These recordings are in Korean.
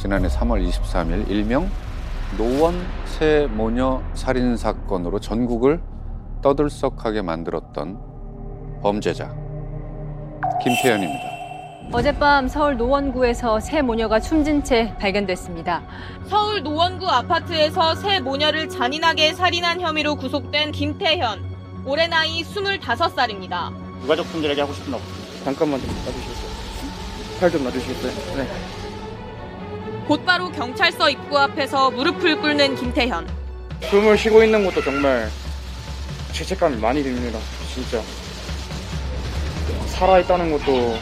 지난해 3월 23일 일명 노원 새 모녀 살인 사건으로 전국을 떠들썩하게 만들었던 범죄자 김태현입니다. 어젯밤 서울 노원구에서 새 모녀가 숨진 채 발견됐습니다. 서울 노원구 아파트에서 새 모녀를 잔인하게 살인한 혐의로 구속된 김태현. 올해 나이 25살입니다. 유가족분들에게 하고 싶은 없습니다. 잠깐만 좀 놔주시겠어요? 팔 좀 놔주시겠어요? 네. 곧바로 경찰서 입구 앞에서 무릎을 꿇는 김태현. 숨을 쉬고 있는 것도 정말 죄책감이 많이 듭니다. 진짜. 살아있다는 것도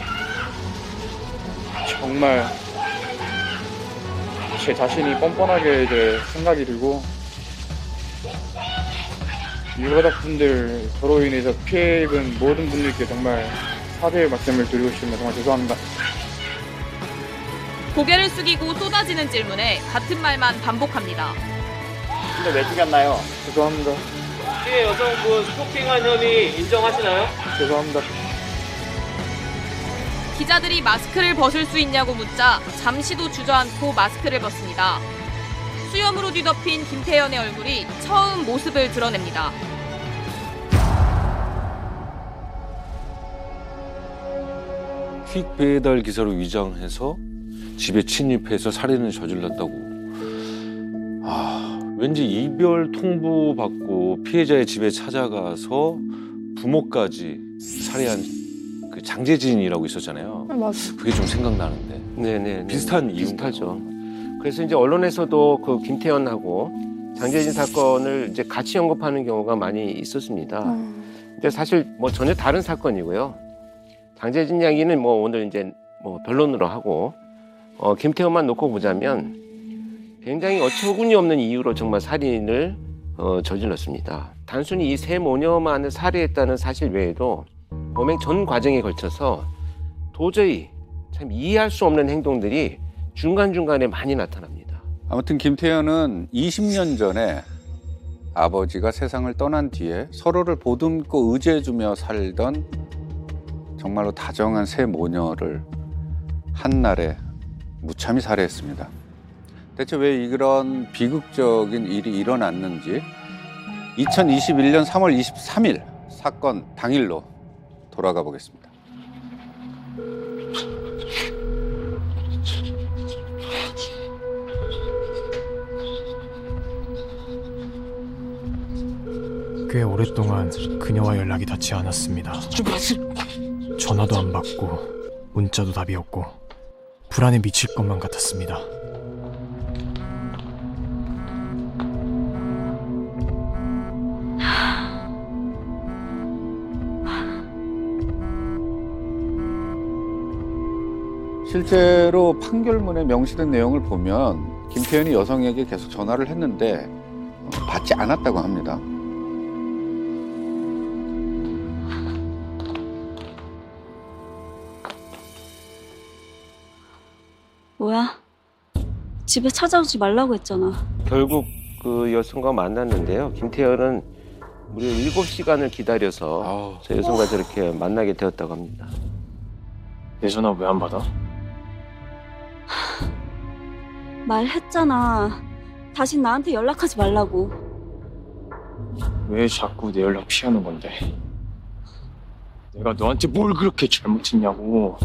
정말 제 자신이 뻔뻔하게 이제 생각이 들고 유가족분들 저로 인해서 피해 입은 모든 분들께 정말 사죄의 말씀을 드리고 싶습니다. 정말 죄송합니다. 고개를 숙이고 쏟아지는 질문에 같은 말만 반복합니다. 근데 왜 죽였나요? 죄송합니다. 피해 여성분 스토킹한 혐의 인정하시나요? 죄송합니다. 기자들이 마스크를 벗을 수 있냐고 묻자 잠시도 주저앉고 마스크를 벗습니다. 수염으로 뒤덮인 김태현의 얼굴이 처음 모습을 드러냅니다. 퀵 배달 기사로 위장해서 집에 침입해서 살인을 저질렀다고. 왠지 이별 통보 받고 피해자의 집에 찾아가서 부모까지 살해한 그 장재진이라고 있었잖아요. 맞아. 그게 좀 생각나는데. 네네. 비슷한 비슷하죠. 그래서 이제 언론에서도 그 김태현하고 장재진 사건을 이제 같이 언급하는 경우가 많이 있었습니다. 근데 사실 뭐 전혀 다른 사건이고요. 장재진 이야기는 뭐 오늘 이제 뭐 변론으로 하고 김태현만 놓고 보자면 굉장히 어처구니 없는 이유로 정말 살인을 저질렀습니다. 단순히 이 세 모녀만을 살해했다는 사실 외에도 범행 전 과정에 걸쳐서 도저히 참 이해할 수 없는 행동들이 중간중간에 많이 나타납니다. 아무튼 김태현은 20년 전에 아버지가 세상을 떠난 뒤에 서로를 보듬고 의지해주며 살던 정말로 다정한 세 모녀를 한날에 무참히 살해했습니다. 대체 왜 이런 비극적인 일이 일어났는지 2021년 3월 23일 사건 당일로 돌아가 보겠습니다. 꽤 오랫동안 그녀와 연락이 닿지 않았습니다. 전화도 안 받고 문자도 답이 없고 불안에 미칠 것만 같았습니다. 실제로 판결문에 명시된 내용을 보면 김태현이 여성에게 계속 전화를 했는데 받지 않았다고 합니다. 뭐야? 집에 찾아오지 말라고 했잖아. 결국 그 여성과 만났는데요. 김태현은 무려 7시간을 기다려서 저 여성과 저렇게 만나게 되었다고 합니다. 내 전화 왜 안 받아? 말했잖아. 다시 나한테 연락하지 말라고. 왜 자꾸 내 연락 피하는 건데? 내가 너한테 뭘 그렇게 잘못했냐고.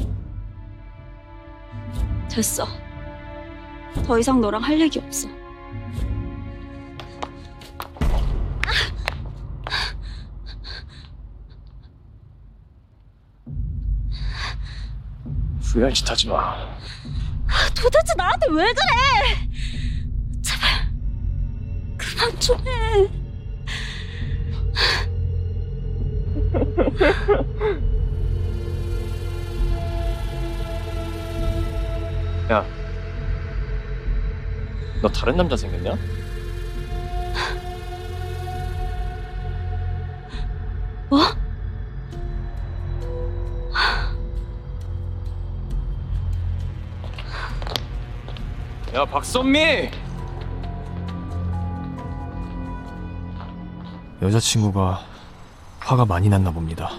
됐어. 더 이상 너랑 할 얘기 없어. 후회한 짓 하지 마. 도대체 나한테 왜 그래? 제발 그만 좀 해. 야, 너 다른 남자 생겼냐? 뭐? 야, 박선미! 여자친구가 화가 많이 났나 봅니다.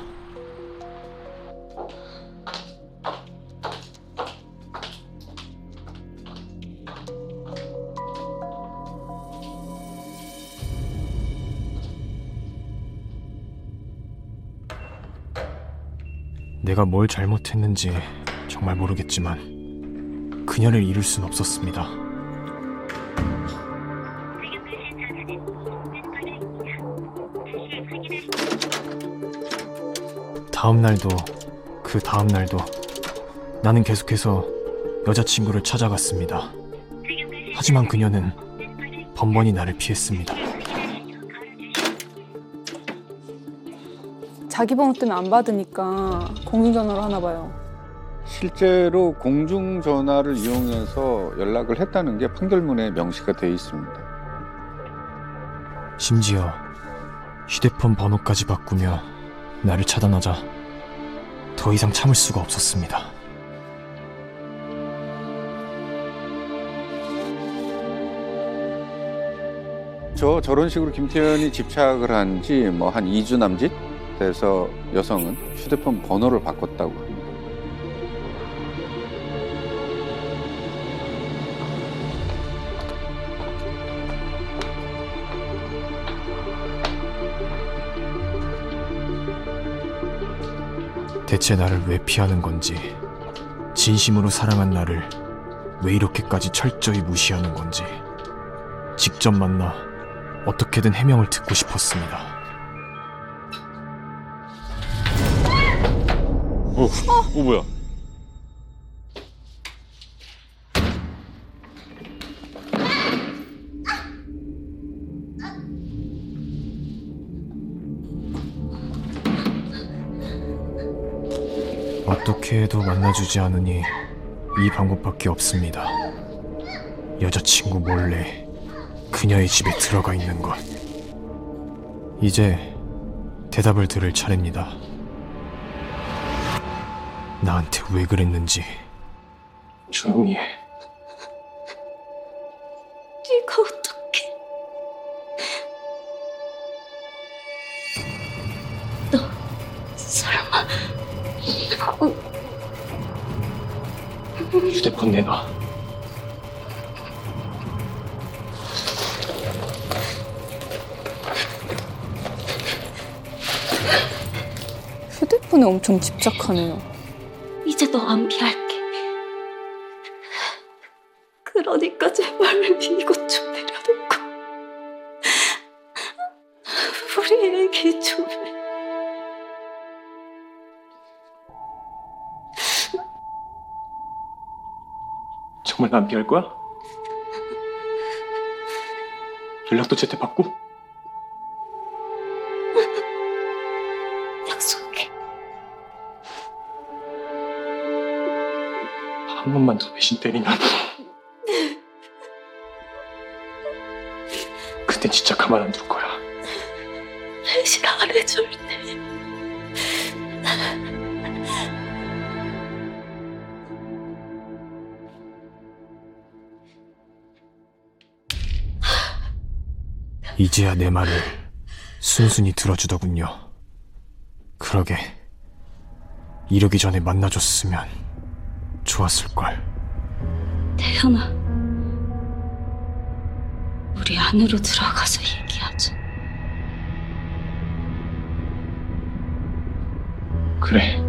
내가 뭘 잘못했는지 정말 모르겠지만 그녀를 잃을 순 없었습니다. 다음 날도 그 다음 날도 나는 계속해서 여자친구를 찾아갔습니다. 하지만 그녀는 번번이 나를 피했습니다. 자기 번호 때문에 안 받으니까 공중전화로 하나 봐요. 실제로 공중전화를 이용해서 연락을 했다는 게 판결문에 명시가 되어 있습니다. 심지어 휴대폰 번호까지 바꾸며 나를 차단하자 더 이상 참을 수가 없었습니다. 저런 식으로 김태현이 집착을 한 지 뭐 한 2주 남짓 돼서 여성은 휴대폰 번호를 바꿨다고 합니다. 대체 나를 왜 피하는 건지, 진심으로 사랑한 나를 왜 이렇게까지 철저히 무시하는 건지 직접 만나 어떻게든 해명을 듣고 싶었습니다. 뭐야? 어떻게 해도 만나주지 않으니 이 방법밖에 없습니다. 여자친구 몰래 그녀의 집에 들어가 있는 것. 이제 대답을 들을 차례입니다. 나한테 왜 그랬는지. 조용히 해. 네가 어떡해? 너 설마 휴대폰 내놔. 휴대폰에 엄청 집착하네요. 이제 너 안 피할게. 그러니까 제발 이것 좀 내려놓고 우리 애기 좀 해. 정말 난 피할 거야? 연락도 제때 받고? 약속해. 한 번만 더 배신 때리면 그땐 진짜 가만 안 둘 거야. 배신 안 해 절대. 이제야 내 말을 순순히 들어주더군요. 그러게 이러기 전에 만나줬으면 좋았을걸. 태연아, 우리 안으로 들어가서 얘기하자. 그래.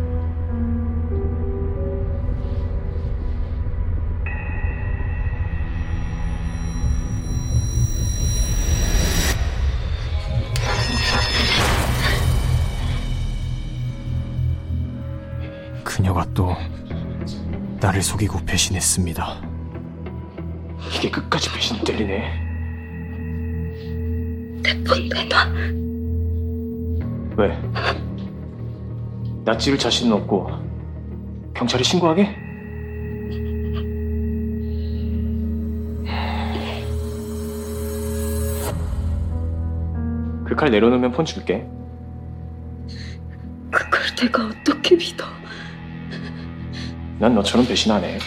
그녀가 또 나를 속이고 배신했습니다. 이게 끝까지 배신 때리네. 내 폰 내놔. 왜? 나 찌를 자신은 없고 경찰에 신고하게? 그 칼 내려놓으면 폰 줄게. 그걸 내가 어떻게 믿어? 난 너처럼 배신 안 해.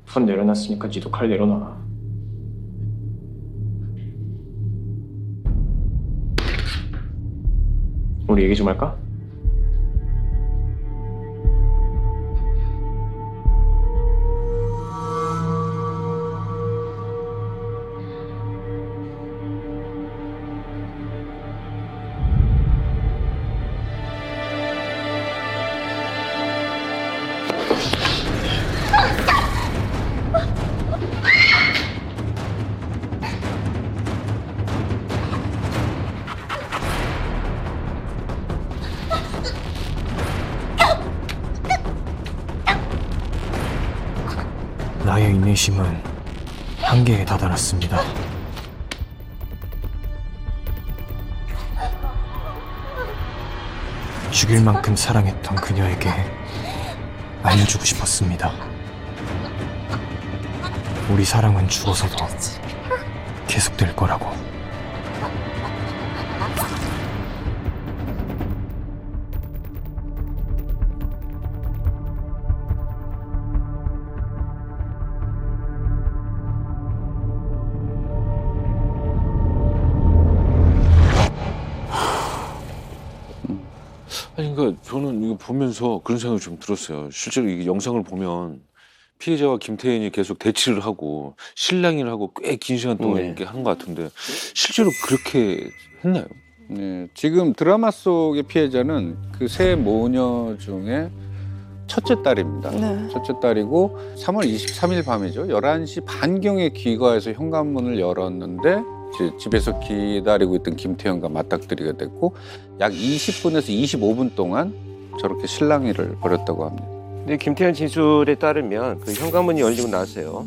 폰 내려놨으니까 니도 칼 내려놔. 우리 얘기 좀 할까? 의심은 한계에 다다랐습니다. 죽일 만큼 사랑했던 그녀에게 알려주고 싶었습니다. 우리 사랑은 죽어서도 계속될 거라고. 아니, 그러니까 저는 이거 보면서 그런 생각이 좀 들었어요. 실제로 이 영상을 보면 피해자와 김태현이 계속 대치를 하고 실랑이를 하고 꽤 긴 시간 동안 네. 이렇게 하는 것 같은데 실제로 그렇게 했나요? 네, 지금 드라마 속의 피해자는 그 세 모녀 중에 첫째 딸입니다. 네. 첫째 딸이고 3월 23일 밤이죠. 11시 반경에 귀가해서 현관문을 열었는데 이제 집에서 기다리고 있던 김태현과 맞닥뜨리게 됐고 약 20분에서 25분 동안 저렇게 실랑이를 벌였다고 합니다. 근데 김태현 진술에 따르면 그 현관문이 열리고 나서요.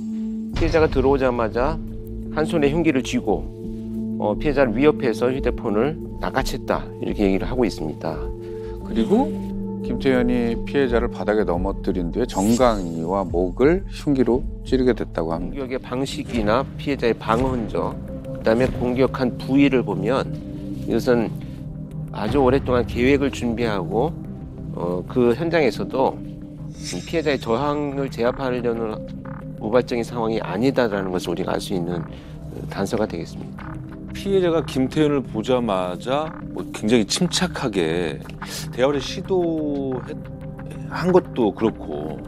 피해자가 들어오자마자 한 손에 흉기를 쥐고 피해자를 위협해서 휴대폰을 낚아챘다 이렇게 얘기를 하고 있습니다. 그리고 김태현이 피해자를 바닥에 넘어뜨린 뒤에 정강이와 목을 흉기로 찌르게 됐다고 합니다. 공격의 방식이나 피해자의 방어 흔적, 그다음에 공격한 부위를 보면 이것은 아주 오랫동안 계획을 준비하고 그 현장에서도 피해자의 저항을 제압하려는 우발적인 상황이 아니다라는 것을 우리가 알 수 있는 단서가 되겠습니다. 피해자가 김태현을 보자마자 뭐 굉장히 침착하게 대화를 시도한 것도 그렇고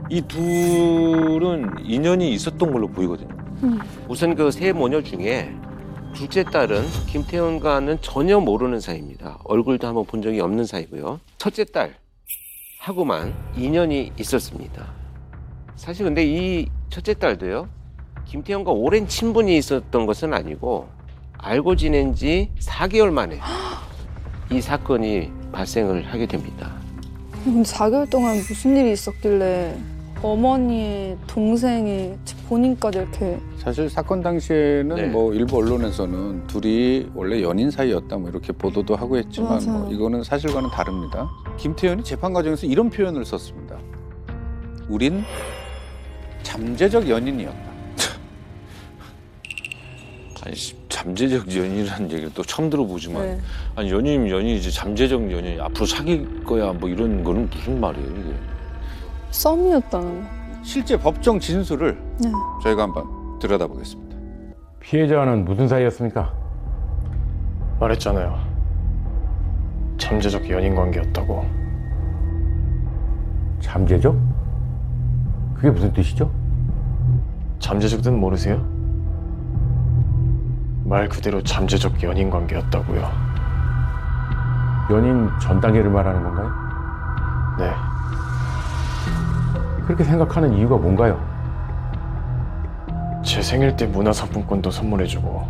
이 둘은 인연이 있었던 걸로 보이거든요. 우선 그 세 모녀 중에 둘째 딸은 김태현과는 전혀 모르는 사이입니다. 얼굴도 한번 본 적이 없는 사이고요. 첫째 딸하고만 인연이 있었습니다. 사실 근데 이 첫째 딸도요. 김태현과 오랜 친분이 있었던 것은 아니고 알고 지낸 지 4개월 만에 이 사건이 발생을 하게 됩니다. 근데 4개월 동안 무슨 일이 있었길래 어머니의 동생의 본인까지 이렇게. 사실 사건 당시에는 네. 뭐 일부 언론에서는 둘이 원래 연인 사이였다 뭐 이렇게 보도도 하고 했지만 맞아요. 뭐 이거는 사실과는 다릅니다. 김태현이 재판 과정에서 이런 표현을 썼습니다. 우린 잠재적 연인이었다. 아니 잠재적 연인이라는 얘기를 또 처음 들어보지만 네. 아니 연인이면 연인이지 잠재적 연인 앞으로 사귈 거야 뭐 이런 거는 무슨 말이에요 이게? 썸이었다는 거. 실제 법정 진술을 네. 저희가 한번 들여다보겠습니다. 피해자와는 무슨 사이였습니까? 말했잖아요. 잠재적 연인 관계였다고. 잠재적? 그게 무슨 뜻이죠? 잠재적 뜻 모르세요? 말 그대로 잠재적 연인 관계였다고요. 연인 전 단계를 말하는 건가요? 네. 그렇게 생각하는 이유가 뭔가요? 제 생일 때 문화상품권도 선물해주고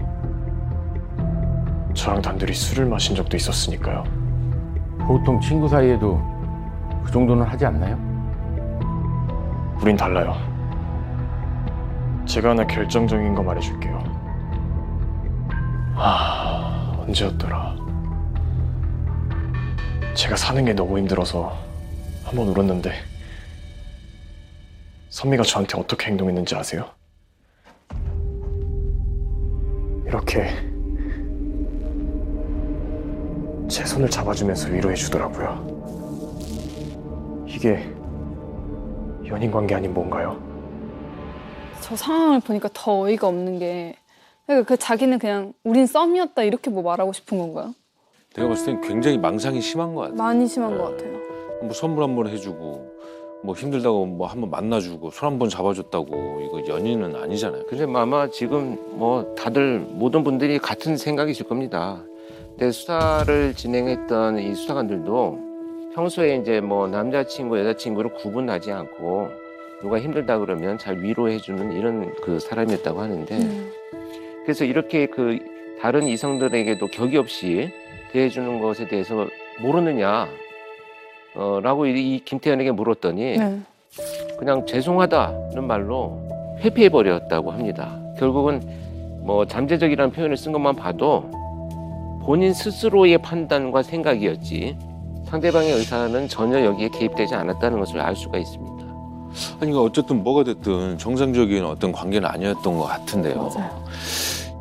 저랑 단둘이 술을 마신 적도 있었으니까요. 보통 친구 사이에도 그 정도는 하지 않나요? 우린 달라요. 제가 하나 결정적인 거 말해줄게요. 언제였더라. 제가 사는 게 너무 힘들어서 한번 울었는데 선미가 저한테 어떻게 행동했는지 아세요? 이렇게 제 손을 잡아주면서 위로해 주더라고요. 이게 연인 관계 아닌 뭔가요? 저 상황을 보니까 더 어이가 없는 게 그러니까 그 자기는 그냥 우린 썸이었다 이렇게 뭐 말하고 싶은 건가요? 내가 봤을 땐 굉장히 망상이 심한 것 같아. 많이 심한 것 같아요. 뭐 선물 한 번 해주고 뭐 힘들다고 뭐 한 번 만나주고 손 한 번 잡아줬다고 이거 연인은 아니잖아요. 근데 아마 지금 뭐 다들 모든 분들이 같은 생각이실 겁니다. 근데 수사를 진행했던 이 수사관들도 평소에 이제 뭐 남자친구, 여자친구를 구분하지 않고 누가 힘들다 그러면 잘 위로해주는 이런 그 사람이었다고 하는데 그래서 이렇게 그 다른 이성들에게도 격이 없이 대해주는 것에 대해서 모르느냐 라고 이 김태현에게 물었더니 네. 그냥 죄송하다는 말로 회피해버렸다고 합니다. 결국은 뭐 잠재적이라는 표현을 쓴 것만 봐도 본인 스스로의 판단과 생각이었지 상대방의 의사는 전혀 여기에 개입되지 않았다는 것을 알 수가 있습니다. 아니 그러니까 어쨌든 뭐가 됐든 정상적인 어떤 관계는 아니었던 것 같은데요. 맞아요.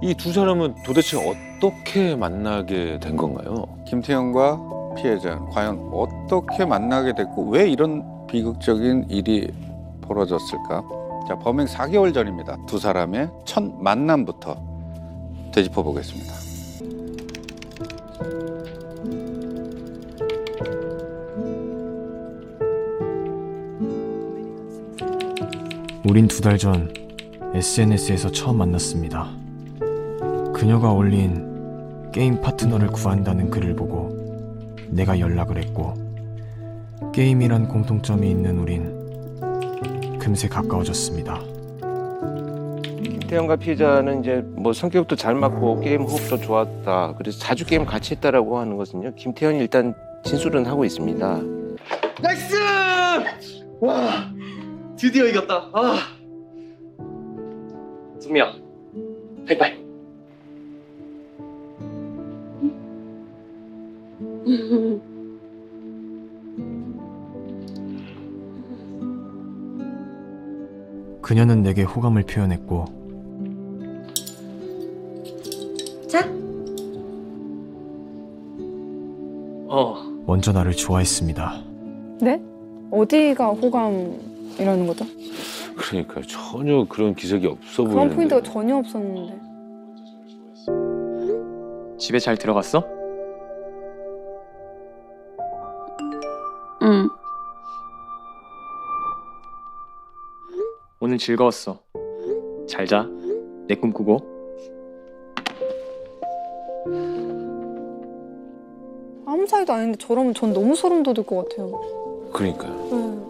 이 두 사람은 도대체 어떻게 만나게 된 건가요? 김태현과 피해자는 과연 어떻게 만나게 됐고 왜 이런 비극적인 일이 벌어졌을까? 자, 범행 4개월 전입니다. 두 사람의 첫 만남부터 되짚어 보겠습니다. 우린 2달 전 SNS에서 처음 만났습니다. 그녀가 올린 게임 파트너를 구한다는 글을 보고 내가 연락을 했고 게임이란 공통점이 있는 우린 금세 가까워졌습니다. 김태현과 피해자는 이제 뭐 성격도 잘 맞고 게임 호흡도 좋았다. 그래서 자주 게임 같이 했다라고 하는 것은요. 김태현이 일단 진술은 하고 있습니다. 나이스! 와, 드디어 이겼다. 아, 선미야, 하이파이. 그녀는 내게 호감을 표현했고 자. 먼저 나를 좋아했습니다. 네? 어디가 호감이라는 거죠? 그러니까 전혀 그런 기색이 없어 그런 보이는데. 포인트가 전혀 없었는데. 집에 잘 들어갔어? 응. 오늘 즐거웠어. 잘 자. 내 꿈 꾸고. 아무 사이도 아닌데 저러면 전 너무 소름 돋을 것 같아요. 그러니까요. 네.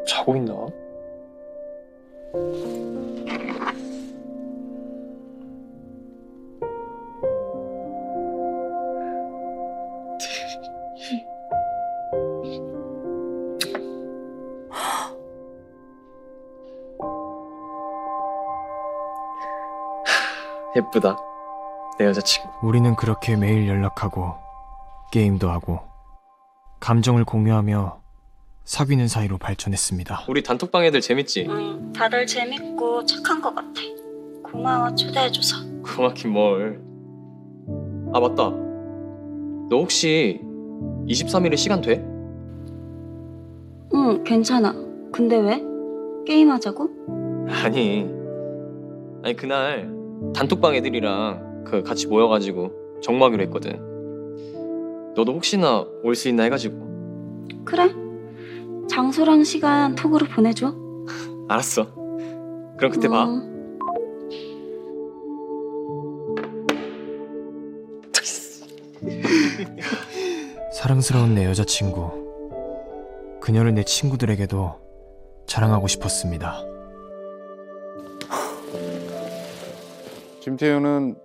자고 있나? 예쁘다. 내 여자친구. 우리는 그렇게 매일 연락하고 게임도 하고 감정을 공유하며 사귀는 사이로 발전했습니다. 우리 단톡방 애들 재밌지? 응, 다들 재밌고 착한 것 같아. 고마워, 초대해줘서. 고맙긴 뭘. 아, 맞다. 너 혹시 23일에 시간 돼? 응, 괜찮아. 근데 왜? 게임하자고? 아니 그날 단톡방 애들이랑 같이 모여가지고 정모하기로 했거든. 너도 혹시나 올 수 있나 해가지고. 그래. 장소랑 시간 톡으로 보내줘. 알았어. 그럼 그때 봐. 사랑스러운 내 여자친구. 그녀를 내 친구들에게도 자랑하고 싶었습니다. 김태현은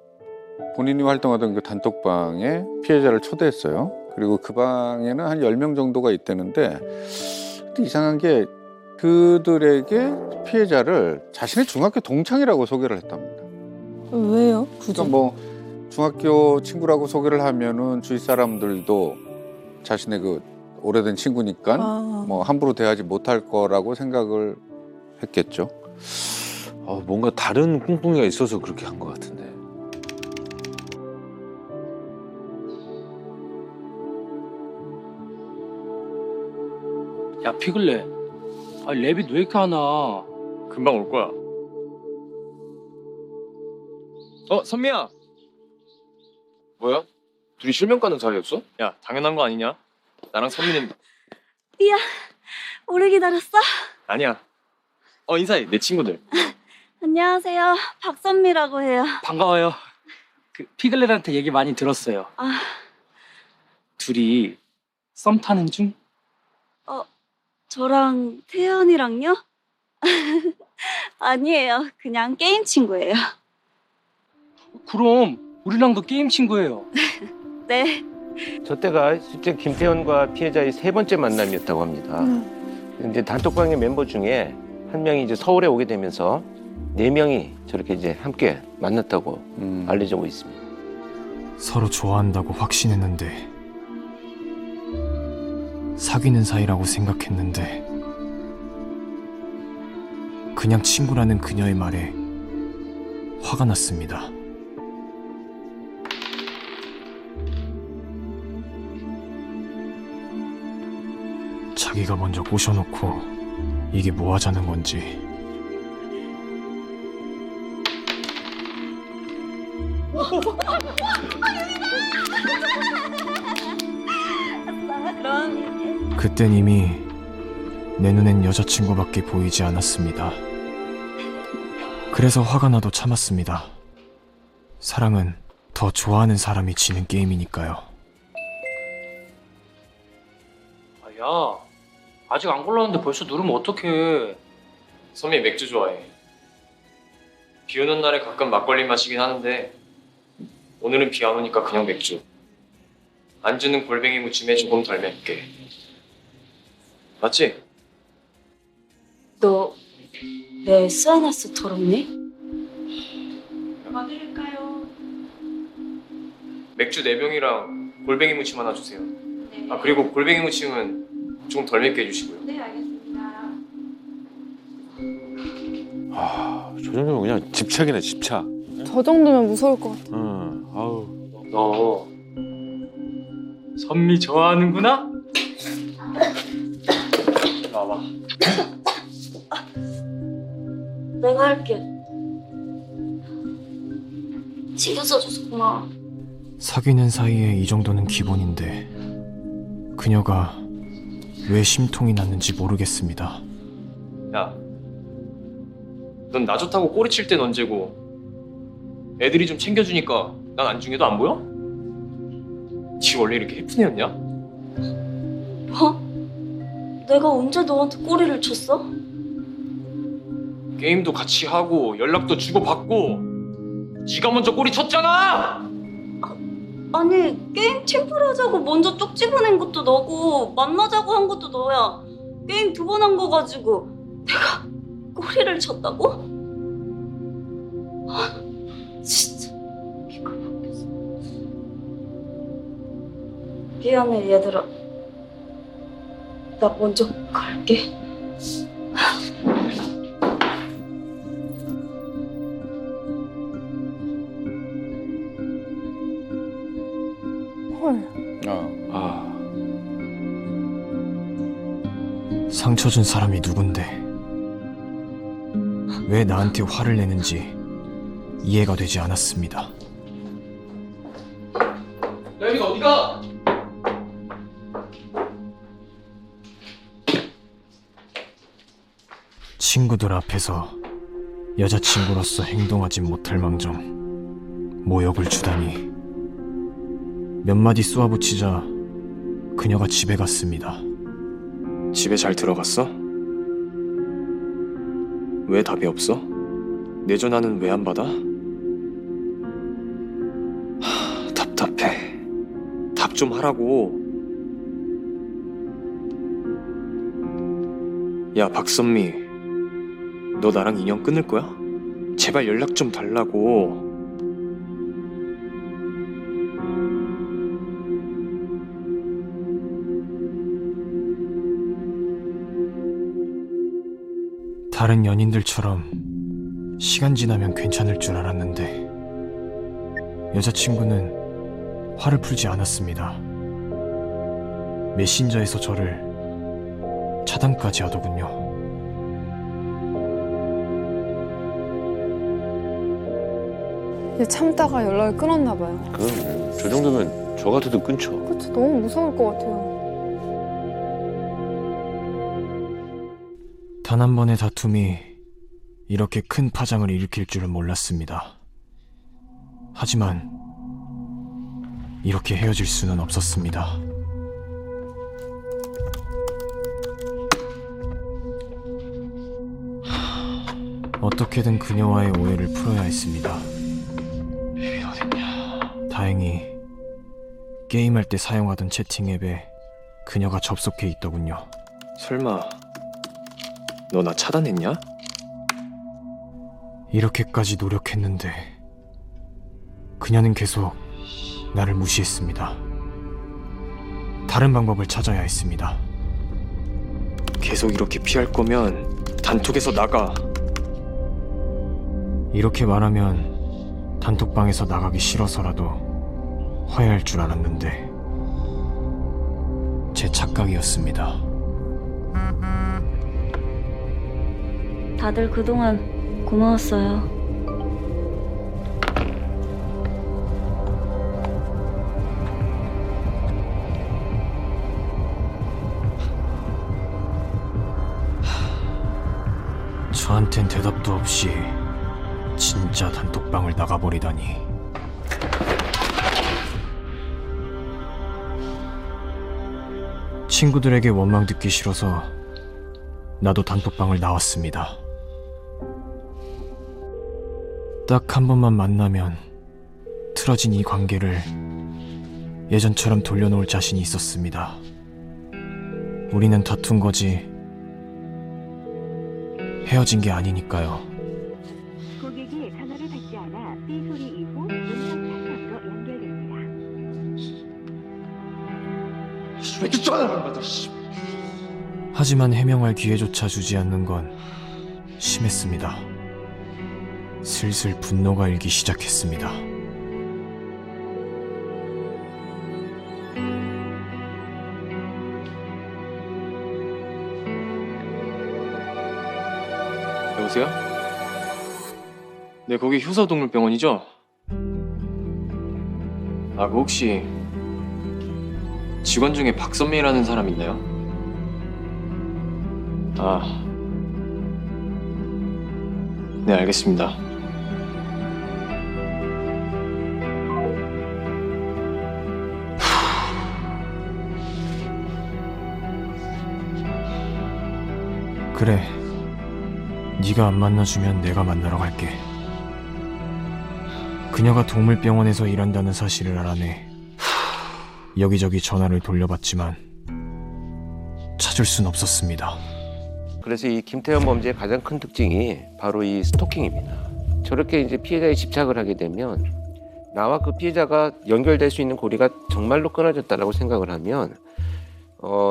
본인이 활동하던 그 단톡방에 피해자를 초대했어요. 그리고 그 방에는 한 10명 정도가 있다는데 이상한 게 그들에게 피해자를 자신의 중학교 동창이라고 소개를 했답니다. 왜요? 굳이? 그러니까 뭐 중학교 친구라고 소개를 하면은 주위 사람들도 자신의 그 오래된 친구니까 뭐 함부로 대하지 못할 거라고 생각을 했겠죠. 뭔가 다른 꿍꿍이가 있어서 그렇게 한 것 같은데. 야 피글렛, 아 랩이 왜 이렇게 하나? 금방 올 거야. 선미야. 뭐야? 둘이 실명 가는 사이였어? 야, 당연한 거 아니냐? 나랑 선미는. 미안, 오래 기다렸어? 아니야. 인사해. 내 친구들. 안녕하세요, 박선미라고 해요. 반가워요. 그 피글렛한테 얘기 많이 들었어요. 아, 둘이 썸 타는 중? 저랑 태연이랑요? 아니에요, 그냥 게임 친구예요. 그럼 우리랑도 게임 친구예요. 네. 저 때가 실제 김태현과 피해자의 3번째 만남이었다고 합니다. 이제 단톡방의 멤버 중에 한 명이 이제 서울에 오게 되면서 4명이 저렇게 이제 함께 만났다고 알려지고 있습니다. 서로 좋아한다고 확신했는데, 사귀는 사이라고 생각했는데, 그냥 친구라는 그녀의 말에 화가 났습니다. 자기가 먼저 꼬셔놓고 이게 뭐 하자는 건지. 그땐 이미 내 눈엔 여자친구밖에 보이지 않았습니다. 그래서 화가 나도 참았습니다. 사랑은 더 좋아하는 사람이 지는 게임이니까요. 야, 아직 안 골랐는데 벌써 누르면 어떡해. 선미 맥주 좋아해. 비 오는 날에 가끔 막걸리 마시긴 하는데 오늘은 비 안 오니까 그냥 맥주. 안주는 골뱅이 무침에 조금 덜 맵게. 맞지? 너 내 SNS 더럽니? 얼마 드릴까요? 맥주 4병이랑 골뱅이 무침 하나 주세요. 아 그리고 골뱅이 무침은 좀 덜 맵게 해주시고요. 네, 알겠습니다. 아, 저 정도면 그냥 집착이네, 집착. 저 정도면 무서울 것 같아. 응, 아우. 너 선미 좋아하는구나? 나와봐. 내가 할게. 신경 써줘서 고마워. 사귀는 사이에 이 정도는 기본인데, 그녀가 왜 심통이 났는지 모르겠습니다. 야, 넌 나 좋다고 꼬리칠 땐 언제고 애들이 좀 챙겨주니까 난 안중에도 안 보여? 지 원래 이렇게 해픈 애였냐? 뭐? 내가 언제 너한테 꼬리를 쳤어? 게임도 같이 하고 연락도 주고받고 네가 먼저 꼬리 쳤잖아! 아니 게임 팀플 하자고 먼저 쪽 집어낸 것도 너고 만나자고 한 것도 너야. 게임 2번 한 거 가지고 내가 꼬리를 쳤다고? 아, 진짜 기가 막혔어. 미안해 얘들아. 나 먼저 갈게. 헐. 상처 준 사람이 누군데, 왜 나한테 화를 내는지 이해가 되지 않았습니다. 야, 어디가? 친구들 앞에서 여자친구로서 행동하지 못할 망정 모욕을 주다니. 몇 마디 쏘아붙이자 그녀가 집에 갔습니다. 집에 잘 들어갔어? 왜 답이 없어? 내 전화는 왜 안 받아? 답답해. 답 좀 하라고. 야, 박선미. 너 나랑 인연 끊을 거야? 제발 연락 좀 달라고. 다른 연인들처럼 시간 지나면 괜찮을 줄 알았는데, 여자친구는 화를 풀지 않았습니다. 메신저에서 저를 차단까지 하더군요. 이제 참다가 연락을 끊었나 봐요. 그럼 저 정도면 저 같아도 끊죠. 그쵸, 너무 무서울 것 같아요. 단 한 번의 다툼이 이렇게 큰 파장을 일으킬 줄은 몰랐습니다. 하지만 이렇게 헤어질 수는 없었습니다. 어떻게든 그녀와의 오해를 풀어야 했습니다. 비비 어딨냐? 다행히 게임할 때 사용하던 채팅 앱에 그녀가 접속해 있더군요. 설마 너 나 차단했냐? 이렇게까지 노력했는데 그녀는 계속 나를 무시했습니다. 다른 방법을 찾아야 했습니다. 계속 이렇게 피할 거면 단톡에서 나가. 이렇게 말하면 단톡방에서 나가기 싫어서라도 화해할 줄 알았는데 제 착각이었습니다. 다들 그동안 고마웠어요. 저한텐 대답도 없이 진짜 단톡방을 나가버리다니. 친구들에게 원망 듣기 싫어서 나도 단톡방을 나왔습니다. 딱 한 번만 만나면 틀어진 이 관계를 예전처럼 돌려놓을 자신이 있었습니다. 우리는 다툰 거지 헤어진 게 아니니까요. 고객이 전화를 받지 않아 삐 소리 이후 음성 상담으로 연결됩니다. 왜 이렇게 전화를 안 받아? 하지만 해명할 기회조차 주지 않는 건 심했습니다. 슬슬 분노가 일기 시작했습니다. 여보세요? 네, 거기 효서동물병원이죠? 아, 그 혹시 직원 중에 박선미라는 사람 있나요? 아, 네, 알겠습니다. 그래, 네가 안 만나주면 내가 만나러 갈게. 그녀가 동물병원에서 일한다는 사실을 알아내 여기저기 전화를 돌려봤지만 찾을 순 없었습니다. 그래서 이 김태현 범죄의 가장 큰 특징이 바로 이 스토킹입니다. 저렇게 이제 피해자에 집착을 하게 되면 나와 그 피해자가 연결될 수 있는 고리가 정말로 끊어졌다라고 생각을 하면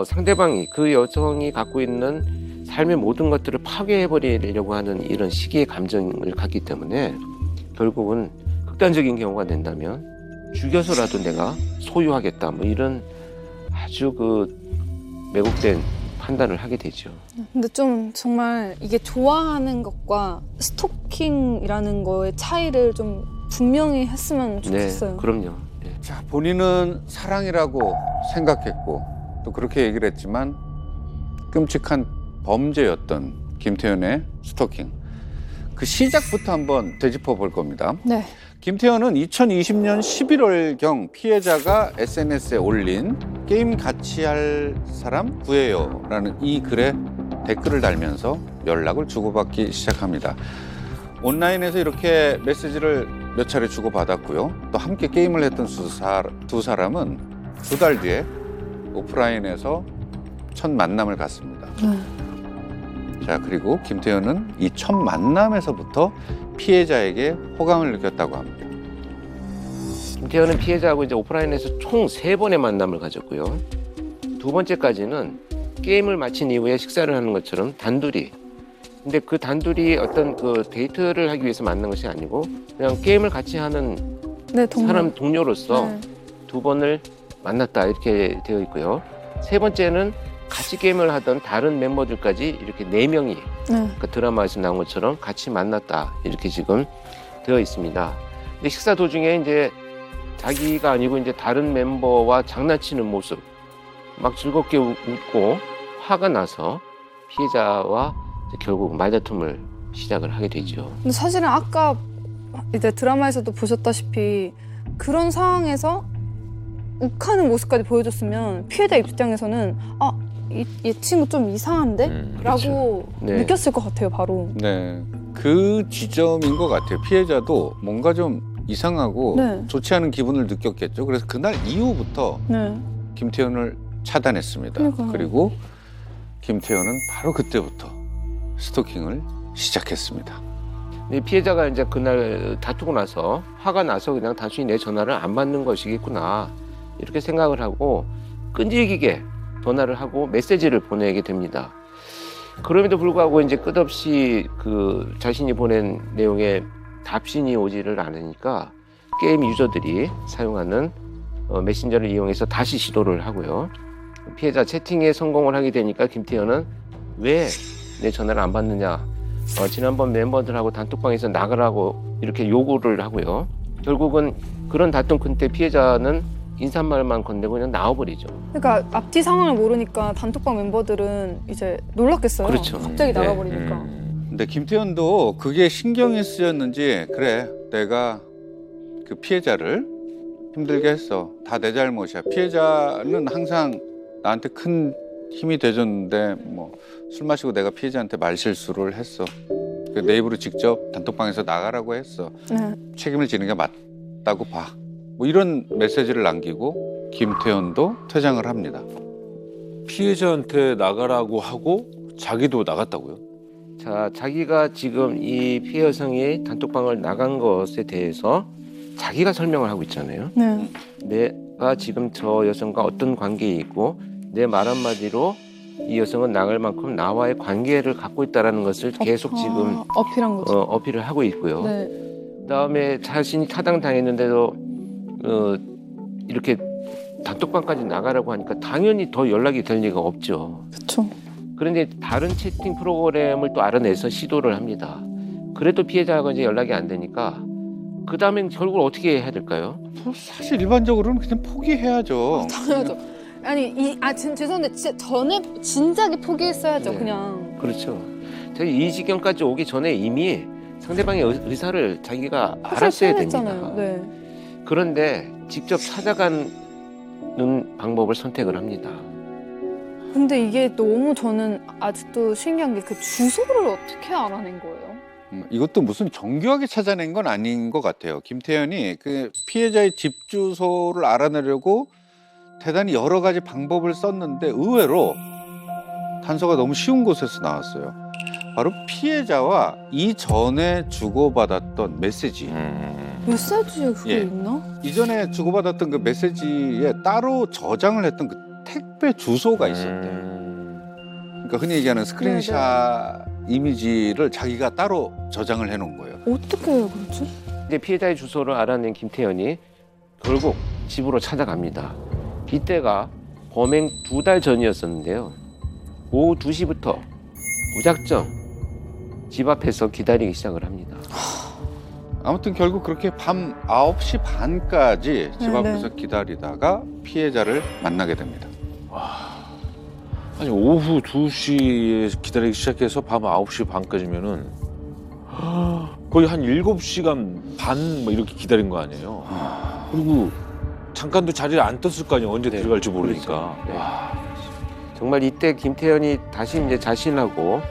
상대방이 그 여성이 갖고 있는 삶의 모든 것들을 파괴해버리려고 하는 이런 시기의 감정을 갖기 때문에 결국은 극단적인 경우가 된다면 죽여서라도 내가 소유하겠다 뭐 이런 아주 그 왜곡된 판단을 하게 되죠. 근데 좀 정말 이게 좋아하는 것과 스토킹이라는 거의 차이를 좀 분명히 했으면 좋겠어요. 네, 그럼요. 네. 자, 본인은 사랑이라고 생각했고 또 그렇게 얘기를 했지만 끔찍한 범죄였던 김태현의 스토킹. 그 시작부터 한번 되짚어 볼 겁니다. 네. 김태현은 2020년 11월경 피해자가 SNS에 올린 게임 같이 할 사람 구해요 라는 이 글에 댓글을 달면서 연락을 주고받기 시작합니다. 온라인에서 이렇게 메시지를 몇 차례 주고받았고요. 또 함께 게임을 했던 두 사람은 2달 뒤에 오프라인에서 첫 만남을 갖습니다. 자, 그리고 김태현은 이 첫 만남에서부터 피해자에게 호감을 느꼈다고 합니다. 김태현은 피해자하고 이제 오프라인에서 총 3번의 만남을 가졌고요. 2번째까지는 게임을 마친 이후에 식사를 하는 것처럼 단둘이. 근데 그 단둘이 어떤 그 데이트를 하기 위해서 만난 것이 아니고 그냥 게임을 같이 하는 사람 동료로서 2번을 만났다 이렇게 되어 있고요. 3번째는 같이 게임을 하던 다른 멤버들까지 이렇게 4명이 그 드라마에서 나온 것처럼 같이 만났다 이렇게 지금 되어 있습니다. 근데 식사 도중에 이제 자기가 아니고 이제 다른 멤버와 장난치는 모습, 막 즐겁게 웃고 화가 나서 피해자와 결국 말다툼을 시작을 하게 되죠. 근데 사실은 아까 이제 드라마에서도 보셨다시피 그런 상황에서 욱하는 모습까지 보여줬으면 피해자 입장에서는 이 친구 좀 이상한데? 라고 네. 느꼈을 것 같아요, 바로. 네, 그 지점인 것 같아요. 피해자도 뭔가 좀 이상하고 네. 좋지 않은 기분을 느꼈겠죠. 그래서 그날 이후부터 네. 김태현을 차단했습니다. 그러니까요. 그리고 김태현은 바로 그때부터 스토킹을 시작했습니다. 이 피해자가 이제 그날 다투고 나서 화가 나서 그냥 단순히 내 전화를 안 받는 것이겠구나 이렇게 생각을 하고 끈질기게 전화를 하고 메시지를 보내게 됩니다. 그럼에도 불구하고 이제 끝없이 그 자신이 보낸 내용에 답신이 오지를 않으니까 게임 유저들이 사용하는 메신저를 이용해서 다시 시도를 하고요. 피해자 채팅에 성공을 하게 되니까 김태현은 왜 내 전화를 안 받느냐, 지난번 멤버들하고 단톡방에서 나가라고 이렇게 요구를 하고요. 결국은 그런 다툼 끝에 피해자는 인사말만 건네고 그냥 나와버리죠. 그러니까 앞뒤 상황을 모르니까 단톡방 멤버들은 이제 놀랐겠어요. 그렇죠. 갑자기 네. 나가버리니까. 근데 김태현도 그게 신경이 쓰였는지 그래 내가 그 피해자를 힘들게 했어. 다 내 잘못이야. 피해자는 항상 나한테 큰 힘이 돼줬는데 뭐 술 마시고 내가 피해자한테 말실수를 했어. 내 입으로 직접 단톡방에서 나가라고 했어. 네. 책임을 지는 게 맞다고 봐. 뭐 이런 메시지를 남기고 김태현도 퇴장을 합니다. 피해자한테 나가라고 하고 자기도 나갔다고요? 자, 자기가 지금 이 피해 여성이 단톡방을 나간 것에 대해서 자기가 설명을 하고 있잖아요. 네. 내가 지금 저 여성과 어떤 관계에 있고 내 말 한마디로 이 여성은 나갈 만큼 나와의 관계를 갖고 있다는 것을 계속 지금 어필한 거죠. 어필을 하고 있고요. 네. 그다음에 자신이 타당당했는데도 이렇게 단톡방까지 나가라고 하니까 당연히 더 연락이 될 리가 없죠. 그렇죠. 그런데 다른 채팅 프로그램을 또 알아내서 시도를 합니다. 그래도 피해자가 이제 연락이 안 되니까 그 다음엔 결국 어떻게 해야 될까요? 사실 일반적으로는 그냥 포기해야죠. 당연하죠. 아니 죄송한데 진짜 전에 진작에 포기했어야죠. 네. 그냥. 그렇죠. 제가 이 지경까지 오기 전에 이미 상대방의 의사를 자기가 알았어야 됩니다. 네. 그런데 직접 찾아가는 방법을 선택을 합니다. 근데 이게 너무 저는 아직도 신기한 게 그 주소를 어떻게 알아낸 거예요? 이것도 무슨 정교하게 찾아낸 건 아닌 것 같아요. 김태현이 그 피해자의 집 주소를 알아내려고 대단히 여러 가지 방법을 썼는데 의외로 단서가 너무 쉬운 곳에서 나왔어요. 바로 피해자와 이전에 주고받았던 메시지. 메시지에 그게 예. 있나? 이전에 주고받았던 그 메시지에 따로 저장을 했던 그 택배 주소가 있었대요. 그러니까 흔히 얘기하는 스크린샷 이미지를 자기가 따로 저장을 해놓은 거예요. 어떻게 해요, 그렇지? 이제 피해자의 주소를 알아낸 김태현이 결국 집으로 찾아갑니다. 이때가 범행 2달 전이었었는데요. 오후 2시부터 무작정 집 앞에서 기다리기 시작을 합니다. 아무튼 결국 그렇게 밤 9시 반까지 집 앞에서 기다리다가 피해자를 만나게 됩니다. 아니 오후 2시에 기다리기 시작해서 밤 9시 반까지면은 거의 한 7시간 반 뭐 이렇게 기다린 거 아니에요. 그리고 잠깐도 자리를 안 떴을 거 아니에요. 언제 들어갈지 모르니까. 그렇죠. 네. 정말 이때 김태현이 다시 이제 자신하고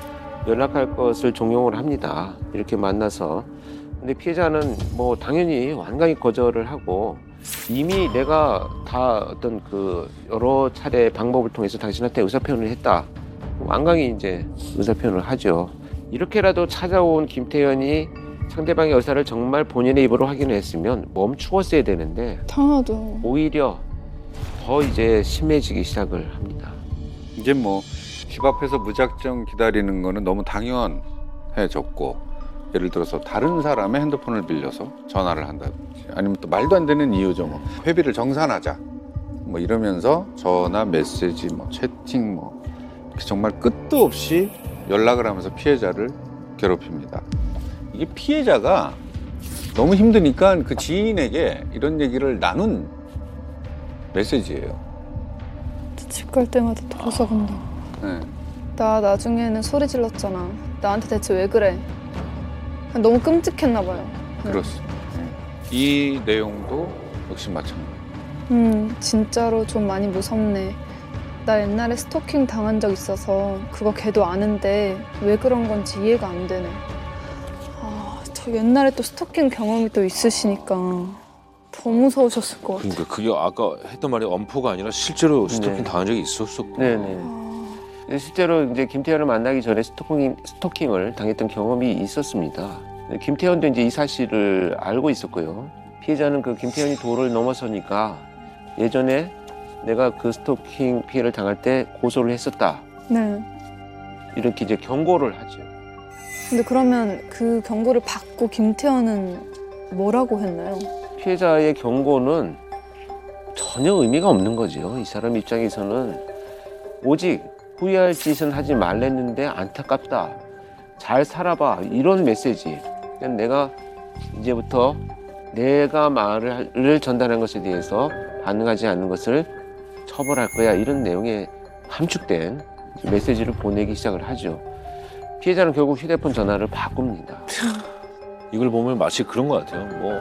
연락할 것을 종용을 합니다. 이렇게 만나서. 근데 피해자는 뭐 당연히 완강히 거절을 하고 이미 내가 다 어떤 그 여러 차례 방법을 통해서 당신한테 의사표현을 했다. 완강히 이제 의사표현을 하죠. 이렇게라도 찾아온 김태현이 상대방의 의사를 정말 본인의 입으로 확인을 했으면 멈추었어야 되는데 당하죠. 오히려 더 이제 심해지기 시작을 합니다. 이제 뭐 집 앞에서 무작정 기다리는 거는 너무 당연해졌고 예를 들어서 다른 사람의 핸드폰을 빌려서 전화를 한다든지 아니면 또 말도 안 되는 이유죠. 뭐 회비를 정산하자 뭐 이러면서 전화, 메시지, 뭐 채팅 뭐 이렇게 정말 끝도 없이 연락을 하면서 피해자를 괴롭힙니다. 이게 피해자가 너무 힘드니까 그 지인에게 이런 얘기를 나눈 메시지예요. 집 갈 때마다 더 적은다. 네. 나 나중에는 소리 질렀잖아. 나한테 대체 왜 그래? 너무 끔찍했나 봐요. 그렇습니다. 이 내용도 역시 마찬가지. 진짜로 좀 많이 무섭네. 나 옛날에 스토킹 당한 적 있어서 그거 걔도 아는데 왜 그런 건지 이해가 안 되네. 저 옛날에 또 스토킹 경험이 또 있으시니까 더 무서우셨을 것 같아요. 그러니까 그게 아까 했던 말이 엄포가 아니라 실제로 스토킹 당한 적이 있었었고. 네네. 실제로 이제 김태현을 만나기 전에 스토킹을 당했던 경험이 있었습니다. 김태현도 이제 이 사실을 알고 있었고요. 피해자는 그 김태현이 도를 넘어서니까 예전에 내가 그 스토킹 피해를 당할 때 고소를 했었다. 네. 이렇게 이제 경고를 하죠. 근데 그러면 그 경고를 받고 김태현은 뭐라고 했나요? 피해자의 경고는 전혀 의미가 없는 거죠. 이 사람 입장에서는 오직 후회할 짓은 하지 말랬는데 안타깝다. 잘 살아봐. 이런 메시지. 그냥 내가 이제부터 내가 말을 전달한 것에 대해서 반응하지 않는 것을 처벌할 거야. 이런 내용의 함축된 메시지를 보내기 시작을 하죠. 피해자는 결국 휴대폰 전화를 바꿉니다. 이걸 보면 마치 그런 것 같아요. 뭐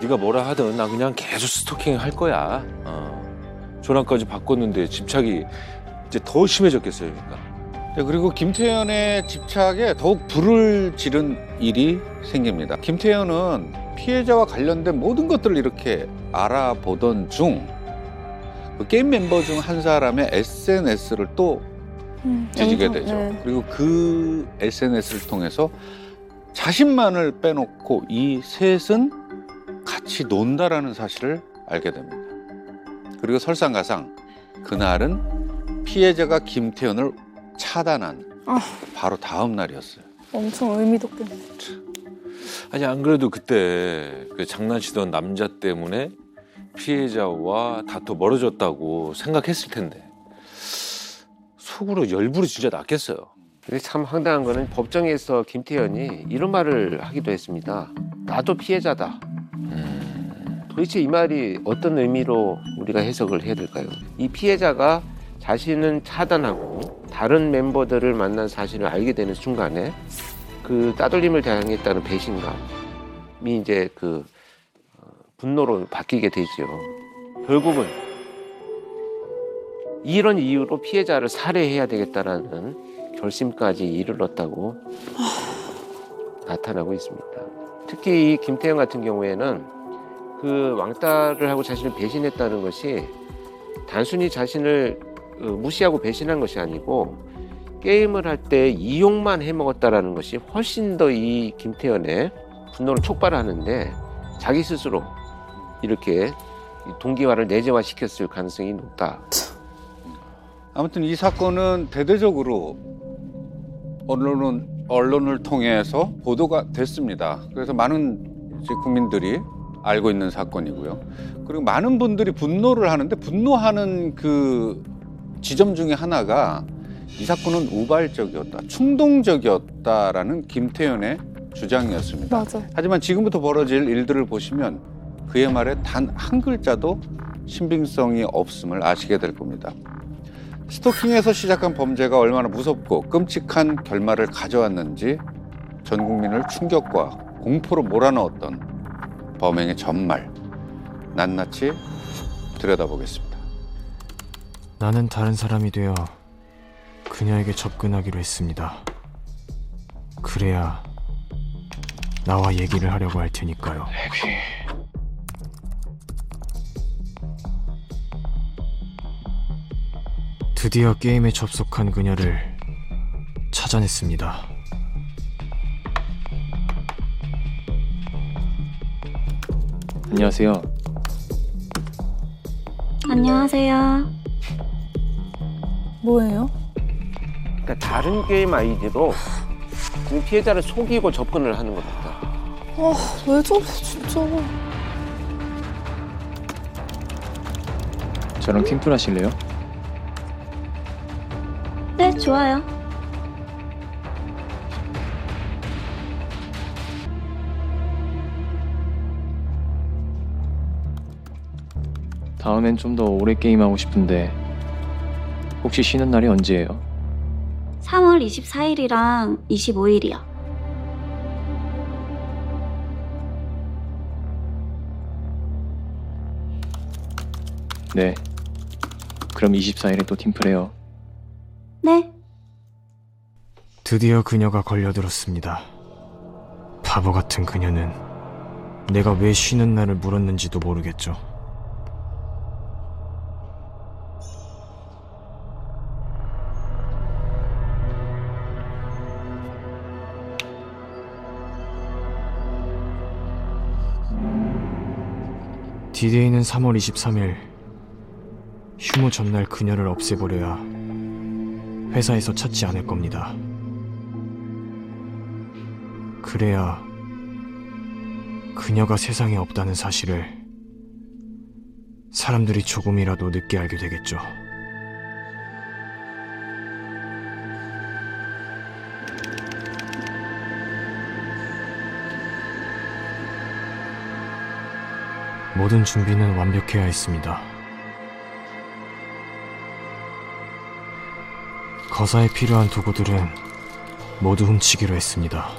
네가 뭐라 하든 나 그냥 계속 스토킹 할 거야. 전화까지 바꿨는데 집착이 이제 더 심해졌겠어요. 그러니까. 네, 그리고 김태현의 집착에 더욱 불을 지른 일이 생깁니다. 김태현은 피해자와 관련된 모든 것들을 이렇게 알아보던 중 그 게임 멤버 중 한 사람의 SNS를 또 뒤지게 되죠. 네. 그리고 그 SNS를 통해서 자신만을 빼놓고 이 셋은 같이 논다라는 사실을 알게 됩니다. 그리고 설상가상 그날은 피해자가 김태현을 차단한 바로 다음 날이었어요. 엄청 의미 돋겠네. 아니 안 그래도 그때 그 장난치던 남자 때문에 피해자와 다투 멀어졌다고 생각했을 텐데 속으로 열불이 진짜 났겠어요. 근데 참 황당한 거는 법정에서 김태현이 이런 말을 하기도 했습니다. 나도 피해자다. 도대체 이 말이 어떤 의미로 우리가 해석을 해야 될까요? 이 피해자가 자신은 차단하고 다른 멤버들을 만난 사실을 알게 되는 순간에 그 따돌림을 당했다는 배신감이 이제 그 분노로 바뀌게 되죠. 결국은 이런 이유로 피해자를 살해해야 되겠다라는 결심까지 이르렀다고 나타나고 있습니다. 특히 이 김태현 같은 경우에는 그 왕따를 하고 자신을 배신했다는 것이 단순히 자신을 무시하고 배신한 것이 아니고 게임을 할 때 이용만 해먹었다라는 것이 훨씬 더 이 김태현의 분노를 촉발하는데 자기 스스로 이렇게 동기화를 내재화시켰을 가능성이 높다. 아무튼 이 사건은 대대적으로 언론을 통해서 보도가 됐습니다. 그래서 많은 이제 국민들이 알고 있는 사건이고요. 그리고 많은 분들이 분노를 하는데 분노하는 그 지점 중에 하나가 이 사건은 우발적이었다, 충동적이었다라는 김태현의 주장이었습니다. 맞아. 하지만 지금부터 벌어질 일들을 보시면 그의 말에 단 한 글자도 신빙성이 없음을 아시게 될 겁니다. 스토킹에서 시작한 범죄가 얼마나 무섭고 끔찍한 결말을 가져왔는지 전 국민을 충격과 공포로 몰아넣었던 범행의 전말 낱낱이 들여다보겠습니다. 나는 다른 사람이 되어 그녀에게 접근하기로 했습니다. 그래야 나와 얘기를 하려고 할 테니까요. 드디어 게임에 접속한 그녀를 찾아냈습니다. 안녕하세요. 안녕하세요. 뭐예요? 그러니까 다른 게임 아이디로 지금 피해자를 속이고 접근을 하는 겁니다. 왜 저래 진짜. 저랑 팀플 하실래요? 네, 좋아요. 다음엔 좀 더 오래 게임하고 싶은데 혹시 쉬는 날이 언제예요? 3월 24일이랑 25일이요. 네. 그럼 24일에 또 팀플해요. 네. 드디어 그녀가 걸려들었습니다. 바보 같은 그녀는 내가 왜 쉬는 날을 물었는지도 모르겠죠. 디데이는 3월 23일. 휴무 전날 그녀를 없애버려야 회사에서 찾지 않을 겁니다. 그래야 그녀가 세상에 없다는 사실을 사람들이 조금이라도 늦게 알게 되겠죠. 모든 준비는 완벽해야 했습니다. 거사에 필요한 도구들은 모두 훔치기로 했습니다.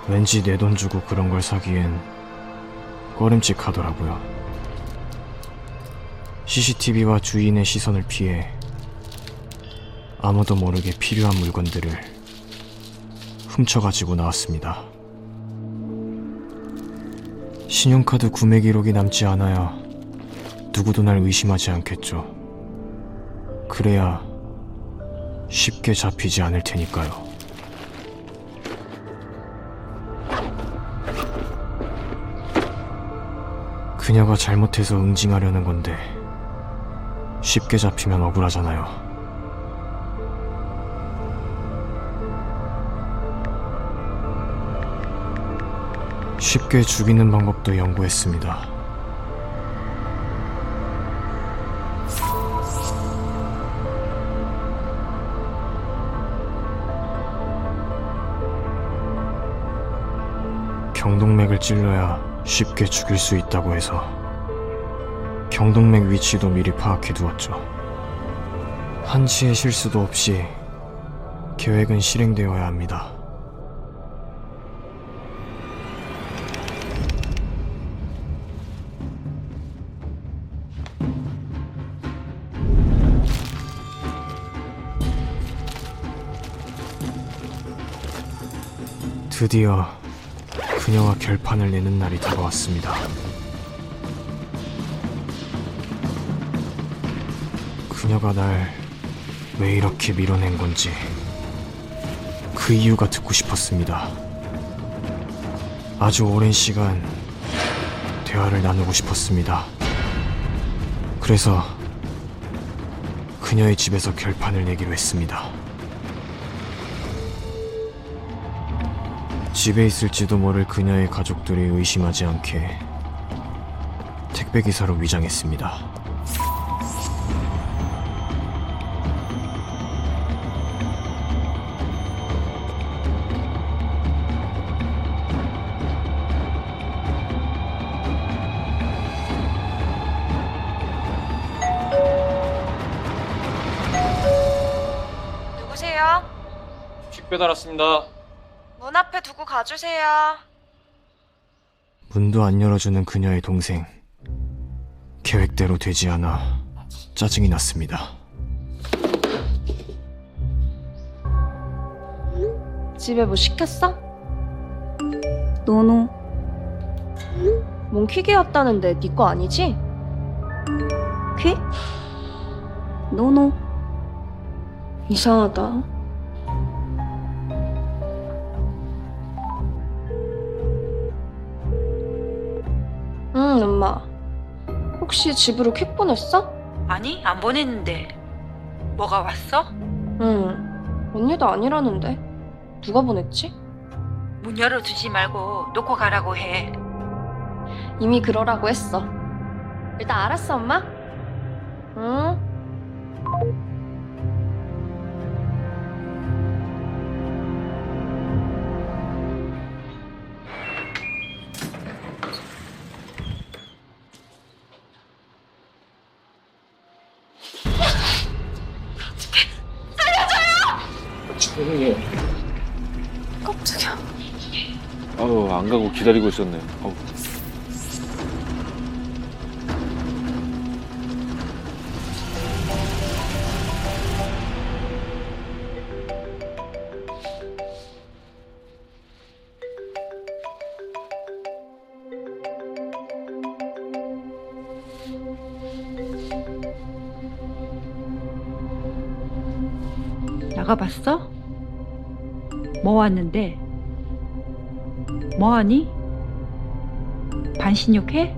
왠지 내 돈 주고 그런 걸 사기엔 꺼림칙하더라고요. CCTV와 주인의 시선을 피해 아무도 모르게 필요한 물건들을 훔쳐가지고 나왔습니다. 신용카드 구매 기록이 남지 않아야 누구도 날 의심하지 않겠죠. 그래야 쉽게 잡히지 않을 테니까요. 그녀가 잘못해서 응징하려는 건데 쉽게 잡히면 억울하잖아요. 쉽게 죽이는 방법도 연구했습니다. 경동맥을 찔러야 쉽게 죽일 수 있다고 해서 경동맥 위치도 미리 파악해 두었죠. 한치의 실수도 없이 계획은 실행되어야 합니다. 드디어 그녀와 결판을 내는 날이 다가왔습니다. 그녀가 날 왜 이렇게 밀어낸 건지 그 이유가 듣고 싶었습니다. 아주 오랜 시간 대화를 나누고 싶었습니다. 그래서 그녀의 집에서 결판을 내기로 했습니다. 집에 있을지도 모를 그녀의 가족들이 의심하지 않게 택배기사로 위장했습니다. 누구세요? 배달 왔습니다. 문 앞에 두고 가주세요. 문도 안 열어주는 그녀의 동생. 계획대로 되지 않아 짜증이 났습니다. 집에 뭐 시켰어? 노노. 몽키게 왔다는데 네 거 아니지? 퀴? 노노. 이상하다. 응, 엄마. 혹시 집으로 퀵 보냈어? 아니, 안 보냈는데. 뭐가 왔어? 응. 언니도 아니라는데. 누가 보냈지? 문 열어두지 말고 놓고 가라고 해. 이미 그러라고 했어. 일단 알았어, 엄마? 응? 조용히. 깜짝이야. 아우, 안 가고 기다리고 있었네. 아우. 나가봤어? 뭐 왔는데? 뭐하니? 반신욕해?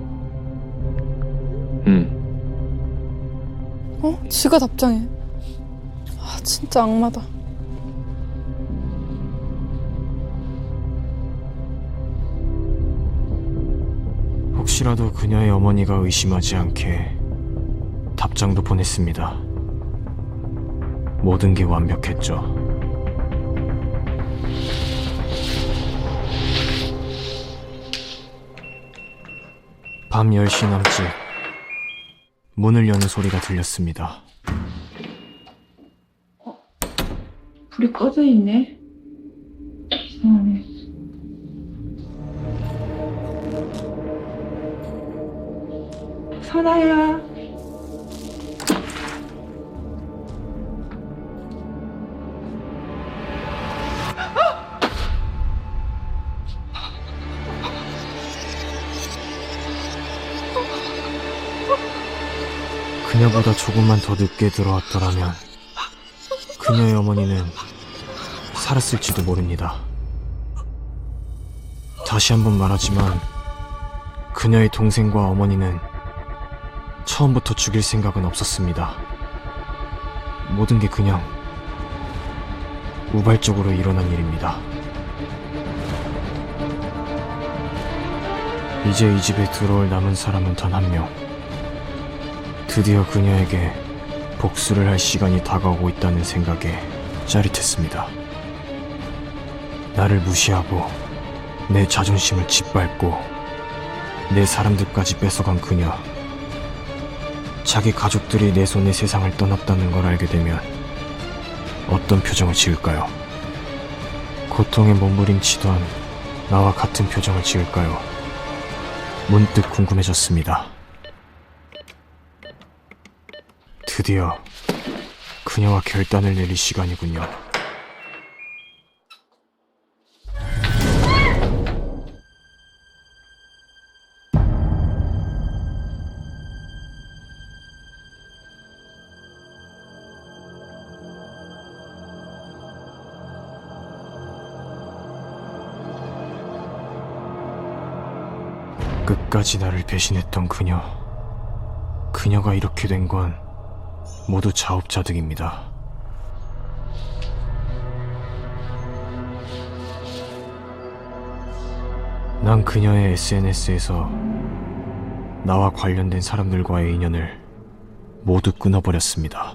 지가 답장해. 진짜 악마다. 혹시라도 그녀의 어머니가 의심하지 않게 답장도 보냈습니다. 모든 게 완벽했죠. 밤 10시 남짓 문을 여는 소리가 들렸습니다. 불이 꺼져 있네. 이상하네. 선아야. 그녀보다 조금만 더 늦게 들어왔더라면 그녀의 어머니는 살았을지도 모릅니다. 다시 한번 말하지만 그녀의 동생과 어머니는 처음부터 죽일 생각은 없었습니다. 모든 게 그냥 우발적으로 일어난 일입니다. 이제 이 집에 들어올 남은 사람은 단 한 명. 드디어 그녀에게 복수를 할 시간이 다가오고 있다는 생각에 짜릿했습니다. 나를 무시하고 내 자존심을 짓밟고 내 사람들까지 뺏어간 그녀. 자기 가족들이 내 손에 세상을 떠났다는 걸 알게 되면 어떤 표정을 지을까요? 고통에 몸부림치던 나와 같은 표정을 지을까요? 문득 궁금해졌습니다. 드디어 그녀와 결단을 내릴 시간이군요. 끝까지 나를 배신했던 그녀. 그녀가 이렇게 된 건 모두 자업자득입니다. 난 그녀의 SNS에서 나와 관련된 사람들과의 인연을 모두 끊어버렸습니다.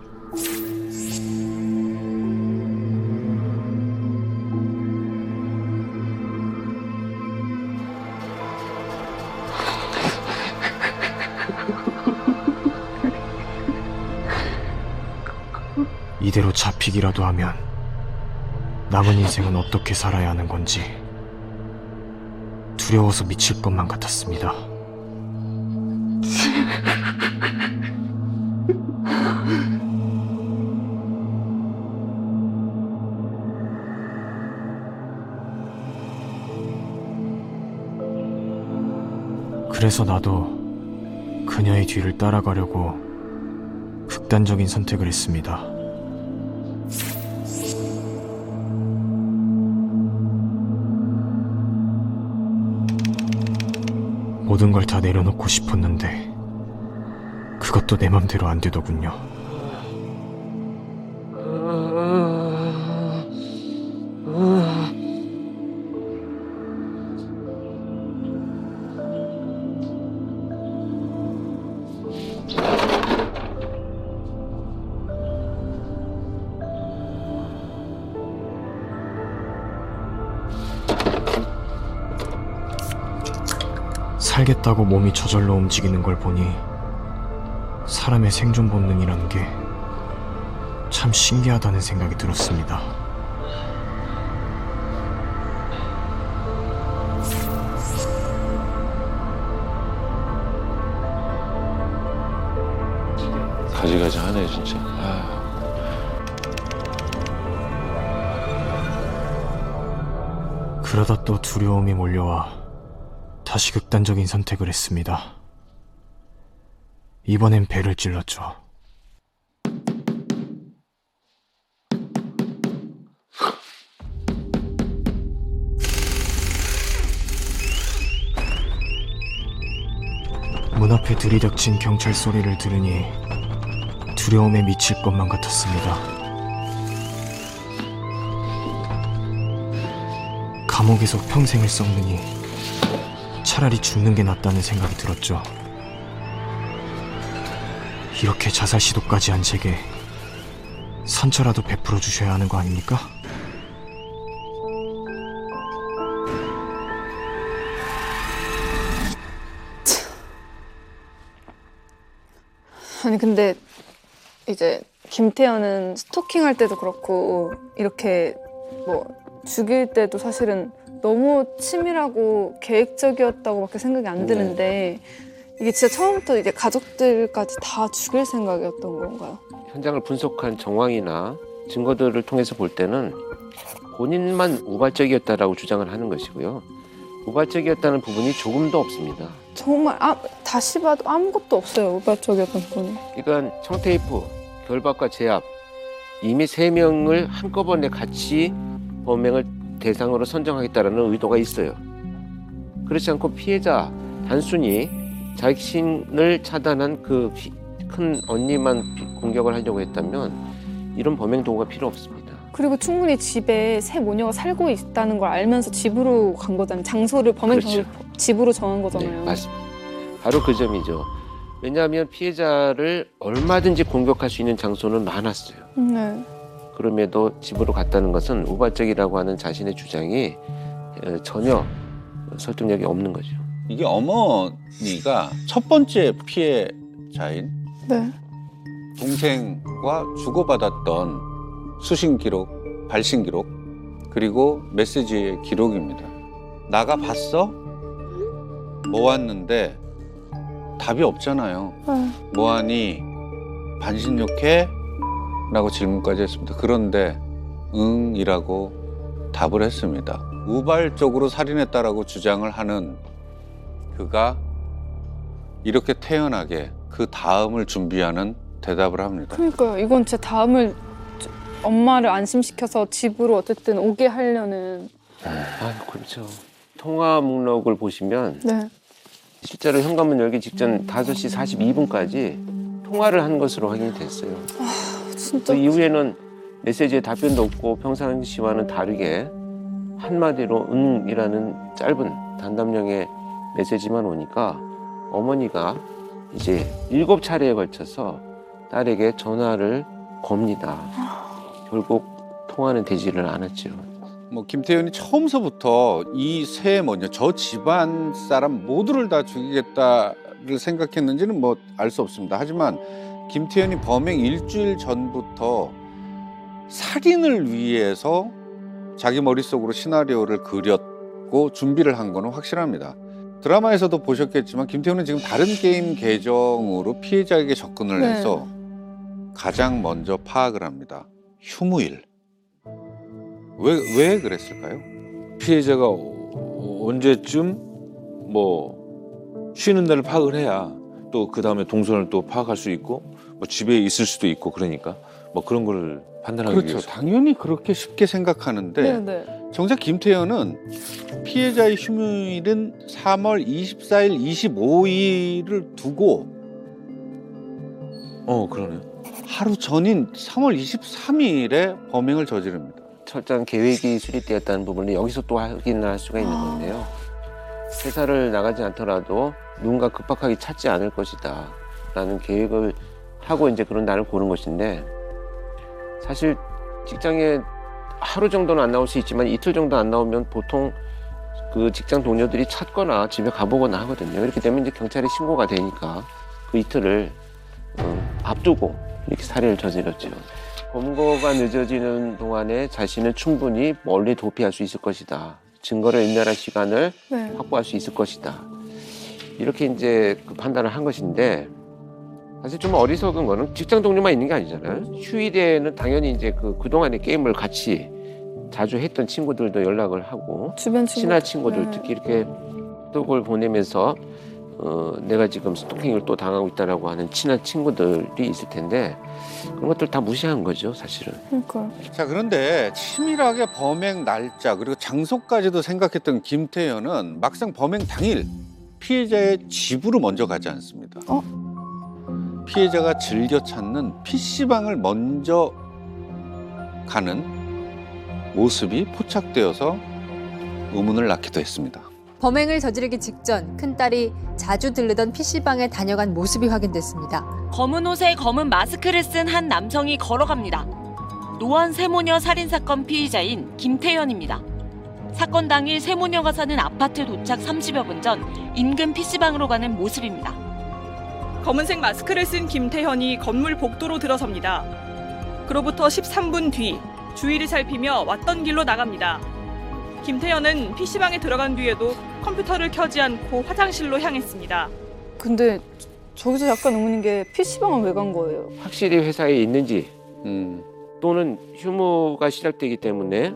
이대로 잡히기라도 하면 남은 인생은 어떻게 살아야 하는 건지 두려워서 미칠 것만 같았습니다. 그래서 나도 그녀의 뒤를 따라가려고 극단적인 선택을 했습니다. 모든 걸 다 내려놓고 싶었는데 그것도 내 맘대로 안 되더군요. 살겠다고 몸이 저절로 움직이는 걸 보니 사람의 생존 본능이라는 게 참 신기하다는 생각이 들었습니다. 가지가지하네 진짜. 그러다 또 두려움이 몰려와 다시 극단적인 선택을 했습니다. 이번엔 배를 찔렀죠. 문 앞에 들이닥친 경찰 소리를 들으니 두려움에 미칠 것만 같았습니다. 감옥에서 평생을 썩느니 차라리 죽는 게 낫다는 생각이 들었죠. 이렇게 자살 시도까지 한 제게 선처라도 베풀어 주셔야 하는 거 아닙니까? 아니 근데 이제 김태현은 스토킹할 때도 그렇고 이렇게 뭐 죽일 때도 사실은 너무 치밀하고 계획적이었다고밖에 생각이 안 드는데 이게 진짜 처음부터 이제 가족들까지 다 죽일 생각이었던 건가요? 현장을 분석한 정황이나 증거들을 통해서 볼 때는 본인만 우발적이었다라고 주장을 하는 것이고요. 우발적이었다는 부분이 조금도 없습니다. 정말 다시 봐도 아무것도 없어요. 우발적이었던 부분이. 그러니까 청테이프, 결박과 제압 이미 3명을 한꺼번에 같이 범행을 대상으로 선정하겠다는 의도가 있어요. 그렇지 않고 피해자 단순히 자신을 차단한 그 큰 언니만 공격을 하려고 했다면 이런 범행 도구가 필요 없습니다. 그리고 충분히 집에 새 모녀가 살고 있다는 걸 알면서 집으로 간 거잖아요. 장소를 범행 장소를 집으로 정한 거잖아요. 네, 맞습니다. 바로 그 점이죠. 왜냐하면 피해자를 얼마든지 공격할 수 있는 장소는 많았어요. 네. 그럼에도 집으로 갔다는 것은 우발적이라고 하는 자신의 주장이 전혀 설득력이 없는 거죠. 이게 어머니가 첫 번째 피해자인 네. 동생과 주고받았던 수신 기록, 발신 기록, 그리고 메시지의 기록입니다. 나가 봤어? 뭐 왔는데 답이 없잖아요. 뭐하니? 반신욕해? 라고 질문까지 했습니다. 그런데 응이라고 답을 했습니다. 우발적으로 살인했다라고 주장을 하는 그가 이렇게 태연하게 그 다음을 준비하는 대답을 합니다. 그러니까요. 이건 제 다음을 엄마를 안심시켜서 집으로 어쨌든 오게 하려는. 그렇죠. 통화 목록을 보시면 네. 실제로 현관문 열기 직전 5시 42분까지 통화를 한 것으로 확인이 됐어요. 진짜. 그 이후에는 메시지에 답변도 없고 평상시와는 다르게 한마디로 응이라는 짧은 단답형의 메시지만 오니까 어머니가 이제 7차례에 걸쳐서 딸에게 전화를 겁니다. 결국 통화는 되지를 않았죠. 뭐 김태현이 처음서부터 이 세 모녀, 저 집안 사람 모두를 다 죽이겠다를 생각했는지는 뭐 알 수 없습니다. 하지만 김태현이 범행 일주일 전부터 살인을 위해서 자기 머릿속으로 시나리오를 그렸고 준비를 한 거는 확실합니다. 드라마에서도 보셨겠지만 김태훈은 지금 다른 게임 계정으로 피해자에게 접근을 네. 해서 가장 먼저 파악을 합니다. 휴무일. 왜 그랬을까요? 피해자가 언제쯤 뭐 쉬는 날을 파악을 해야 또 그 다음에 동선을 또 파악할 수 있고 뭐 집에 있을 수도 있고 그러니까 뭐 그런 걸 판단하기 그렇죠. 위해서. 당연히 그렇게 쉽게 생각하는데 네. 정작 김태현은 피해자의 휴무일은 3월 24일, 25일을 두고 그러네요. 하루 전인 3월 23일에 범행을 저지릅니다. 철저한 계획이 수립되었다는 부분을 여기서 또 확인을 할 수가 있는 건데요. 회사를 나가지 않더라도 누군가 급박하게 찾지 않을 것이다 라는 계획을 하고 이제 그런 날을 고른 것인데 사실 직장에 하루 정도는 안 나올 수 있지만 이틀 정도 안 나오면 보통 그 직장 동료들이 찾거나 집에 가보거나 하거든요. 이렇게 되면 이제 경찰에 신고가 되니까 그 이틀을 앞두고 이렇게 살해를 저질렀죠. 검거가 늦어지는 동안에 자신은 충분히 멀리 도피할 수 있을 것이다. 증거를 인멸할 시간을 네. 확보할 수 있을 것이다. 이렇게 이제 그 판단을 한 것인데 사실 좀 어리석은 거는 직장 동료만 있는 게 아니잖아요. 휴일에는 당연히 이제 그동안의 게임을 같이 자주 했던 친구들도 연락을 하고 주변 친구. 친한 친구들 특히 이렇게 톡을 보내면서 내가 지금 스토킹을 또 당하고 있다라고 하는 친한 친구들이 있을 텐데 그런 것들 다 무시한 거죠, 사실은. 그러니까. 자, 그런데 치밀하게 범행 날짜 그리고 장소까지도 생각했던 김태현은 막상 범행 당일 피해자의 집으로 먼저 가지 않습니다. 피해자가 즐겨 찾는 PC방을 먼저 가는 모습이 포착되어서 의문을 낳기도 했습니다. 범행을 저지르기 직전 큰딸이 자주 들르던 PC방에 다녀간 모습이 확인됐습니다. 검은 옷에 검은 마스크를 쓴 한 남성이 걸어갑니다. 노원 세모녀 살인사건 피의자인 김태현입니다. 사건 당일 세모녀가 사는 아파트 도착 30여 분 전 인근 PC방으로 가는 모습입니다. 검은색 마스크를 쓴 김태현이 건물 복도로 들어섭니다. 그로부터 13분 뒤 주위를 살피며 왔던 길로 나갑니다. 김태현은 PC방에 들어간 뒤에도 컴퓨터를 켜지 않고 화장실로 향했습니다. 근데 저기서 약간 의문인 게 PC방은 왜 간 거예요? 확실히 회사에 있는지 또는 휴무가 시작되기 때문에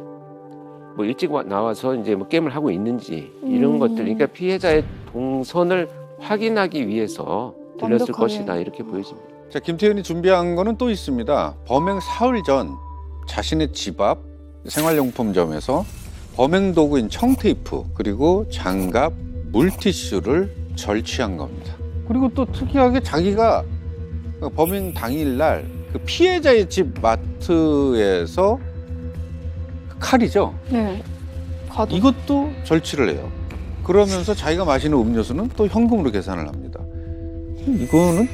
뭐 일찍 나와서 이제 뭐 게임을 하고 있는지 이런 것들, 그러니까 피해자의 동선을 확인하기 위해서 들렸을 완벽하게. 것이다 이렇게 보여집니다. 자, 김태현이 준비한 거는 또 있습니다. 범행 사흘 전 자신의 집 앞 생활용품점에서 범행 도구인 청테이프 그리고 장갑, 물티슈를 절취한 겁니다. 그리고 또 특이하게 자기가 범행 당일날 그 피해자의 집 마트에서 칼이죠. 네. 이것도 절취를 해요. 그러면서 자기가 마시는 음료수는 또 현금으로 계산을 합니다. 이거는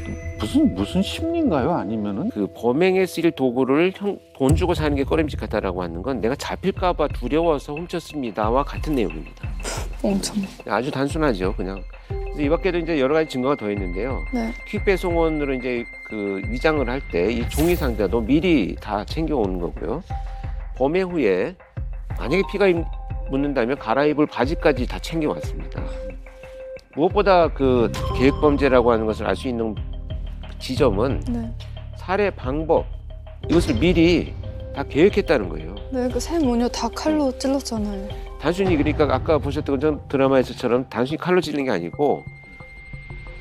무슨 심리인가요? 아니면은 그 범행에 쓰일 도구를 돈 주고 사는 게 꺼림직하다라고 하는 건 내가 잡힐까봐 두려워서 훔쳤습니다와 같은 내용입니다. 엄청. 아주 단순하죠, 그냥. 그래서 이 밖에도 이제 여러 가지 증거가 더 있는데요. 네. 퀵배송원으로 이제 그 위장을 할 때 이 종이 상자도 미리 다 챙겨오는 거고요. 범행 후에 만약에 피가 묻는다면 갈아입을 바지까지 다 챙겨왔습니다. 무엇보다 그 계획범죄라고 하는 것을 알 수 있는 지점은 네. 살해 살해 방법, 이것을 미리 다 계획했다는 거예요. 네, 그 세 모녀 다 칼로 찔렀잖아요. 단순히 그러니까 아까 보셨던 것처럼 드라마에서처럼 단순히 칼로 찔린 게 아니고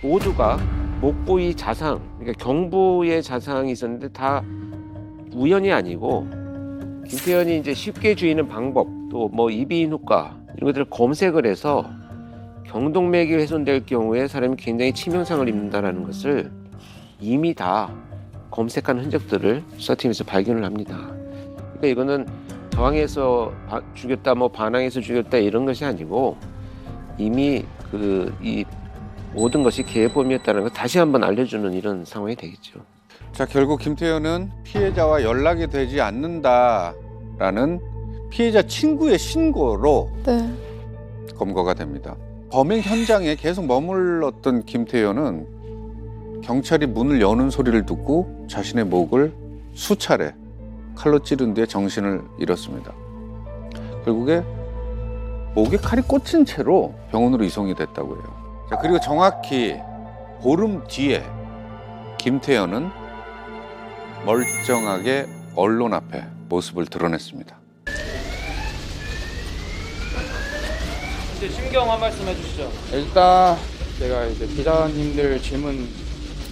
모두가 목 부위 자상, 그러니까 경부의 자상이 있었는데 다 우연이 아니고 김태현이 이제 쉽게 주의는 방법, 또 뭐 이비인 효과 이런 것들을 검색을 해서 경동맥이 훼손될 경우에 사람이 굉장히 치명상을 입는다라는 것을 이미 다 검색한 흔적들을 수사팀에서 발견을 합니다. 그러니까 이거는 저항해서 죽였다, 뭐 반항해서 죽였다 이런 것이 아니고 이미 이 모든 것이 계획범이었다는 걸 다시 한번 알려주는 이런 상황이 되겠죠. 자, 결국 김태현은 피해자와 연락이 되지 않는다라는 피해자 친구의 신고로 네. 검거가 됩니다. 범행 현장에 계속 머물렀던 김태현은 경찰이 문을 여는 소리를 듣고 자신의 목을 수차례 칼로 찌른 뒤에 정신을 잃었습니다. 결국에 목에 칼이 꽂힌 채로 병원으로 이송이 됐다고 해요. 자, 그리고 정확히 보름 뒤에 김태현은 멀쩡하게 언론 앞에 모습을 드러냈습니다. 이제 심경 한 말씀 해주시죠. 일단 제가 이제 기자님들 질문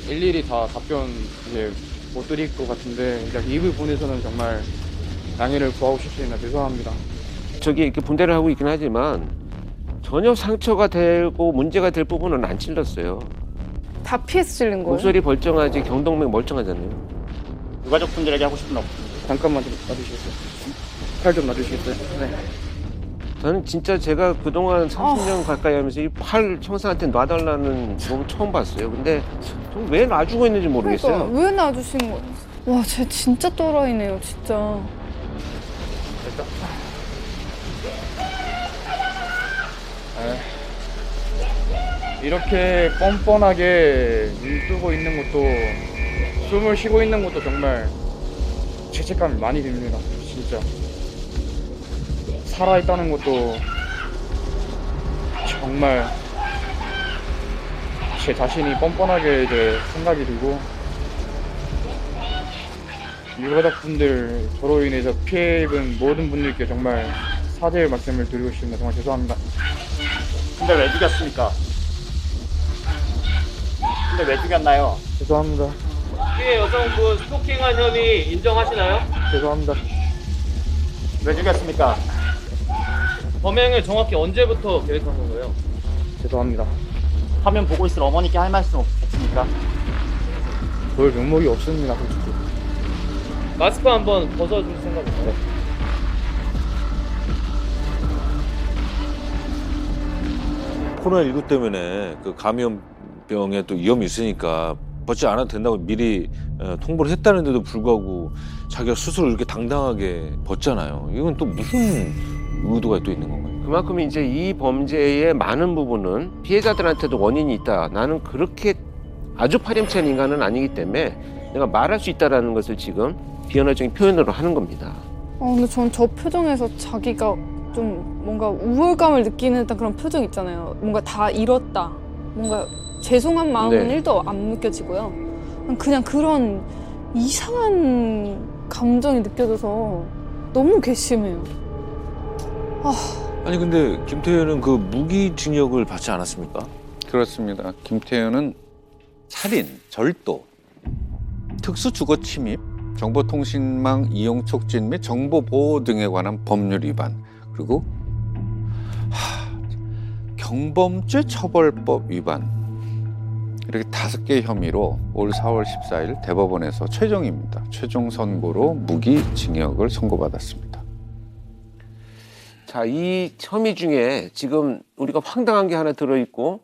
일일이 다 답변 이제 못 드릴 것 같은데 이 부분에서는 정말 양해를 구하고 싶습니다. 죄송합니다. 저기 이렇게 분대를 하고 있긴 하지만 전혀 상처가 되고 문제가 될 부분은 안 찔렀어요. 다 피해서 찔린 거예요? 목소리 멀쩡하지 경동맥 멀쩡하잖아요. 유가족분들에게 하고 싶은 없습니다. 잠깐만 좀 놔주시겠어요? 칼 좀 놔주시겠어요? 네. 저는 진짜 제가 그동안 30년 가까이 하면서 이 팔 형사한테 놔달라는 놈 처음 봤어요. 근데 왜 놔주고 있는지 모르겠어요. 그러니까 왜 놔주신 거예요? 와, 쟤 진짜 또라이네요, 진짜. 됐다. 이렇게 뻔뻔하게 눈 뜨고 있는 것도 숨을 쉬고 있는 것도 정말 죄책감이 많이 듭니다. 진짜 살아있다는 것도 정말 제 자신이 뻔뻔하게 이제 생각이 들고 유가족분들 저로 인해서 피해 입은 모든 분들께 정말 사죄의 말씀을 드리고 싶습니다. 정말 죄송합니다. 근데 왜 죽였습니까? 근데 왜 죽였나요? 죄송합니다. 피해 여성분 스토킹한 혐의 인정하시나요? 죄송합니다. 왜 죽였습니까? 범행을 정확히 언제부터 계획한 건가요? 죄송합니다. 화면 보고 있을 어머니께 할 말씀 없습니까? 볼 명목이 없습니다, 솔직히. 마스크 한번 벗어줄 생각 없어요? 코로나19 때문에 그 감염병에 또 위험이 있으니까 벗지 않아도 된다고 미리 통보를 했다는데도 불구하고 자기가 스스로 이렇게 당당하게 벗잖아요. 이건 또 무슨 의도가 또 있는 건가요? 그만큼 이제 이 범죄의 많은 부분은 피해자들한테도 원인이 있다. 나는 그렇게 아주 파렴치한 인간은 아니기 때문에 내가 말할 수 있다라는 것을 지금 비언어적인 표현으로 하는 겁니다. 근데 전 저 표정에서 자기가 좀 뭔가 우월감을 느끼는 듯한 그런 표정 있잖아요. 뭔가 다 잃었다. 뭔가 죄송한 마음은 네. 1도 안 느껴지고요. 그냥 그런 이상한 감정이 느껴져서 너무 괘씸해요. 아니 근데 김태현은 그 무기징역을 받지 않았습니까? 그렇습니다. 김태현은 살인, 절도, 특수주거침입, 정보통신망 이용 촉진 및 정보보호 등에 관한 법률 위반, 그리고 경범죄 처벌법 위반, 이렇게 5개 혐의로 올 4월 14일 대법원에서 최종입니다. 최종 선고로 무기징역을 선고받았습니다. 자, 이 혐의 중에 지금 우리가 황당한 게 하나 들어있고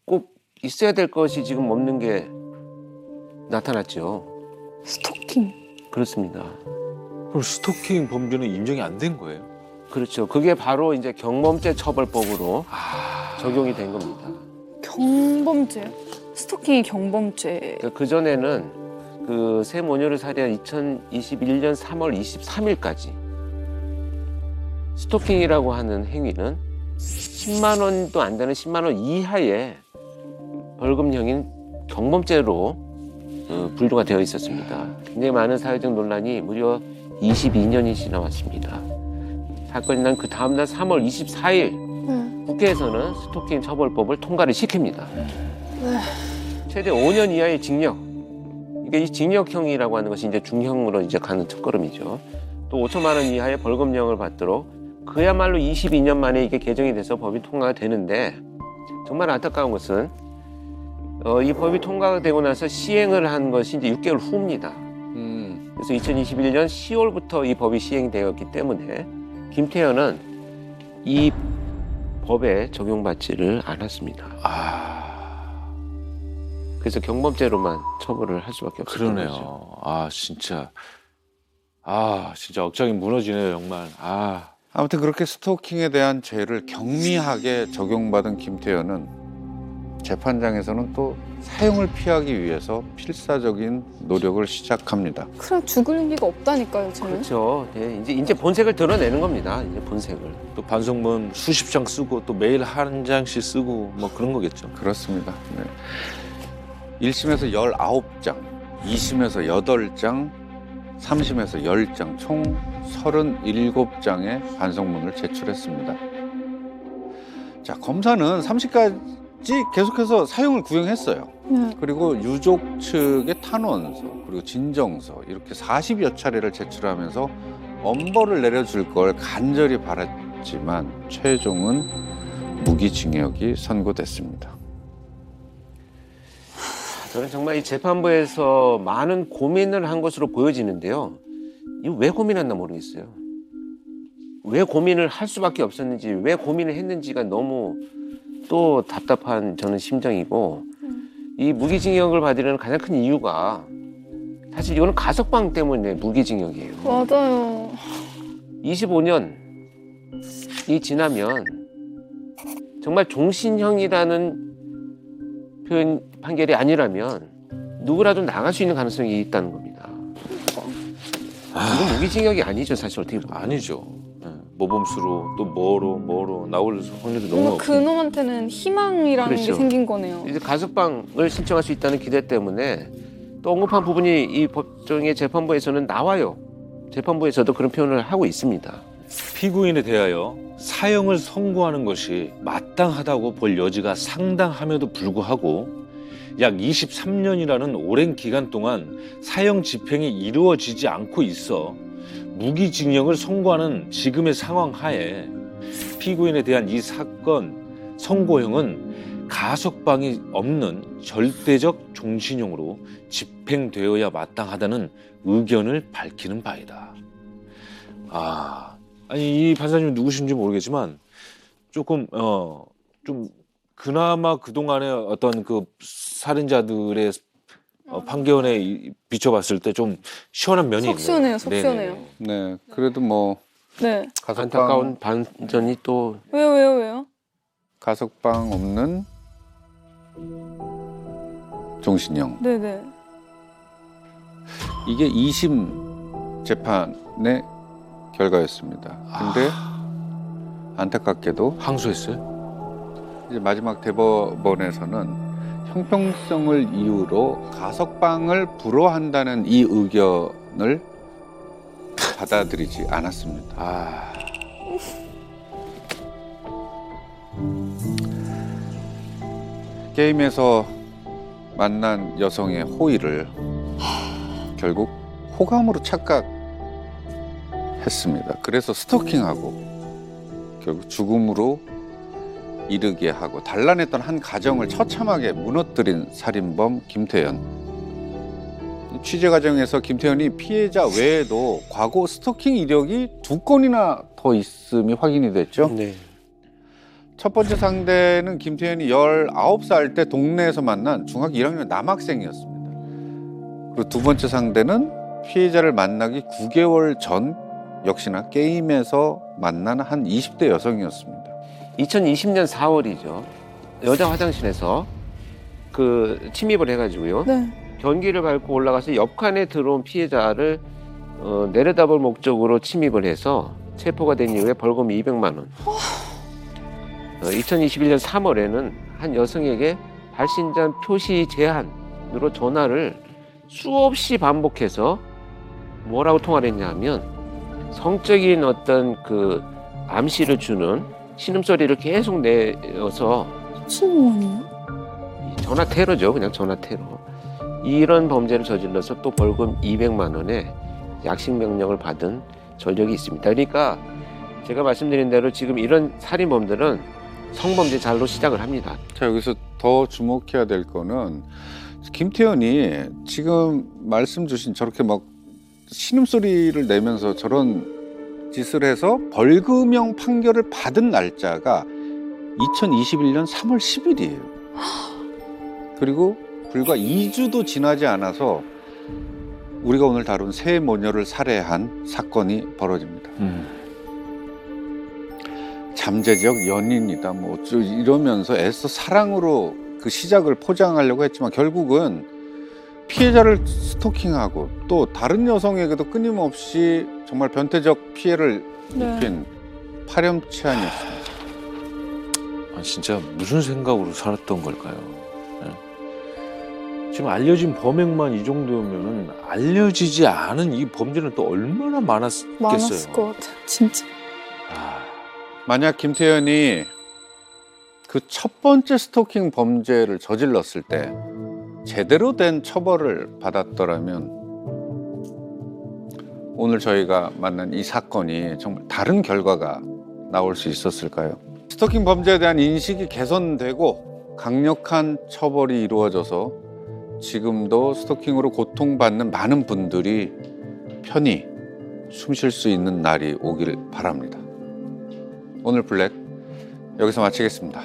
꼭 있어야 될 것이 지금 없는 게 나타났죠. 스토킹. 그렇습니다. 그럼 스토킹 범죄는 인정이 안 된 거예요? 그렇죠. 그게 바로 이제 경범죄 처벌법으로 적용이 된 겁니다. 경범죄. 스토킹이 경범죄. 그 전에는 그 세 모녀를 살해한 2021년 3월 23일까지 스토킹이라고 하는 행위는 10만 원도 안 되는 10만 원 이하의 벌금형인 경범죄로 분류가 되어 있었습니다. 굉장히 많은 사회적 논란이 무려 22년이 지나왔습니다. 사건이 난 그 다음날 3월 24일 국회에서는 스토킹 처벌법을 통과를 시킵니다. 최대 5년 이하의 징역. 이게 이 징역형이라고 하는 것이 이제 중형으로 이제 가는 첫걸음이죠. 또 5천만 원 이하의 벌금형을 받도록 그야말로 22년 만에 이게 개정이 돼서 법이 통과가 되는데 정말 안타까운 것은 이 법이 통과가 되고 나서 시행을 한 것이 이제 6개월 후입니다. 그래서 2021년 10월부터 이 법이 시행되었기 때문에 김태현은 이 법에 적용받지를 않았습니다. 그래서 경범죄로만 처벌을 할 수밖에 없었던 그러네요. 거죠. 진짜 억장이 무너지네요, 정말. 아무튼 그렇게 스토킹에 대한 죄를 경미하게 적용받은 김태현은 재판장에서는 또 사형을 피하기 위해서 필사적인 노력을 시작합니다. 그냥 죽을 용기가 없다니까요, 저는. 그렇죠. 네, 이제 본색을 드러내는 겁니다. 이제 본색을. 또 반성문 수십 장 쓰고 또 매일 한 장씩 쓰고 뭐 그런 거겠죠. 그렇습니다. 네. 1심에서 19장, 2심에서 8장, 3심에서 10장, 총 37장의 반성문을 제출했습니다. 자, 검사는 3심까지 계속해서 사형을 구형했어요. 그리고 유족 측의 탄원서, 그리고 진정서 이렇게 40여 차례를 제출하면서 엄벌을 내려줄 걸 간절히 바랐지만 최종은 무기징역이 선고됐습니다. 저는 정말 이 재판부에서 많은 고민을 한 것으로 보여지는데요. 이거 왜 고민했나 모르겠어요. 왜 고민을 할 수밖에 없었는지, 왜 고민을 했는지가 너무 또 답답한 저는 심정이고, 이 무기징역을 받으려는 가장 큰 이유가 사실 이거는 가석방 때문에 무기징역이에요. 맞아요. 25년이 지나면 정말 종신형이라는 표현 판결이 아니라면 누구라도 나갈 수 있는 가능성이 있다는 겁니다. 이건 무기징역이 아니죠, 사실 어떻게 보면. 아니죠. 모범수로 또 뭐로 나올 확률이 너무 뭔가 높고. 그놈한테는 희망이라는 게 생긴 거네요. 이제 가석방을 신청할 수 있다는 기대 때문에 또 언급한 부분이 이 법정의 재판부에서는 나와요. 재판부에서도 그런 표현을 하고 있습니다. 피고인에 대하여 사형을 선고하는 것이 마땅하다고 볼 여지가 상당함에도 불구하고 약 23년이라는 오랜 기간 동안 사형 집행이 이루어지지 않고 있어 무기징역을 선고하는 지금의 상황 하에 피고인에 대한 이 사건 선고형은 가석방이 없는 절대적 종신형으로 집행되어야 마땅하다는 의견을 밝히는 바이다. 아니 이 판사님 누구신지 모르겠지만 조금 좀 그나마 그 동안의 어떤 그 살인자들의 판결에 비춰봤을 때 좀 시원한 면이 있네요. 속 시원해요, 속 네네. 시원해요. 네, 그래도 뭐 네. 안타까운 반전이 또 왜요? 가석방 없는 종신형. 네네. 이게 2심 재판의 결과였습니다. 근데 안타깝게도 항소했어요? 이제 마지막 대법원에서는 형평성을 이유로 가석방을 불허한다는 이 의견을 받아들이지 않았습니다. 게임에서 만난 여성의 호의를 결국 호감으로 착각했습니다. 그래서 스토킹하고 결국 죽음으로 이르게 하고 단란했던 한 가정을 처참하게 무너뜨린 살인범 김태현. 취재 과정에서 김태현이 피해자 외에도 과거 스토킹 이력이 2건이나 더 있음이 확인이 됐죠. 네. 첫 번째 상대는 김태현이 19살 때 동네에서 만난 중학교 1학년 남학생이었습니다. 그리고 두 번째 상대는 피해자를 만나기 9개월 전 역시나 게임에서 만난 한 20대 여성이었습니다. 2020년 4월이죠. 여자 화장실에서 그 침입을 해가지고요. 네. 변기를 밟고 올라가서 옆칸에 들어온 피해자를 내려다볼 목적으로 침입을 해서 체포가 된 이후에 벌금 200만 원. 2021년 3월에는 한 여성에게 발신자 표시 제한으로 전화를 수없이 반복해서 뭐라고 통화를 했냐 하면 성적인 어떤 그 암시를 주는 신음소리를 계속 내어서 전화 테러죠. 그냥 전화 테러. 이런 범죄를 저질러서 또 벌금 200만 원의 약식 명령을 받은 전력이 있습니다. 그러니까 제가 말씀드린 대로 지금 이런 살인범들은 성범죄 잘로 시작을 합니다. 자, 여기서 더 주목해야 될 거는 김태현이 지금 말씀 주신 저렇게 막 신음소리를 내면서 저런 짓을 해서 벌금형 판결을 받은 날짜가 2021년 3월 10일이에요. 그리고 불과 2주도 지나지 않아서 우리가 오늘 다룬 세 모녀를 살해한 사건이 벌어집니다. 잠재적 연인이다 뭐 어쩌 이러면서 애써 사랑으로 그 시작을 포장하려고 했지만 결국은 피해자를 스토킹하고 또 다른 여성에게도 끊임없이 정말 변태적 피해를 입힌 파렴치한이었습니다. 진짜 무슨 생각으로 살았던 걸까요? 지금 알려진 범행만 이 정도면은 알려지지 않은 이 범죄는 또 얼마나 많았겠어요. 많았을 것 같아, 진짜. 만약 김태현이 그 첫 번째 스토킹 범죄를 저질렀을 때 제대로 된 처벌을 받았더라면 오늘 저희가 만난 이 사건이 정말 다른 결과가 나올 수 있었을까요? 스토킹 범죄에 대한 인식이 개선되고 강력한 처벌이 이루어져서 지금도 스토킹으로 고통받는 많은 분들이 편히 숨 쉴 수 있는 날이 오길 바랍니다. 오늘 블랙 여기서 마치겠습니다.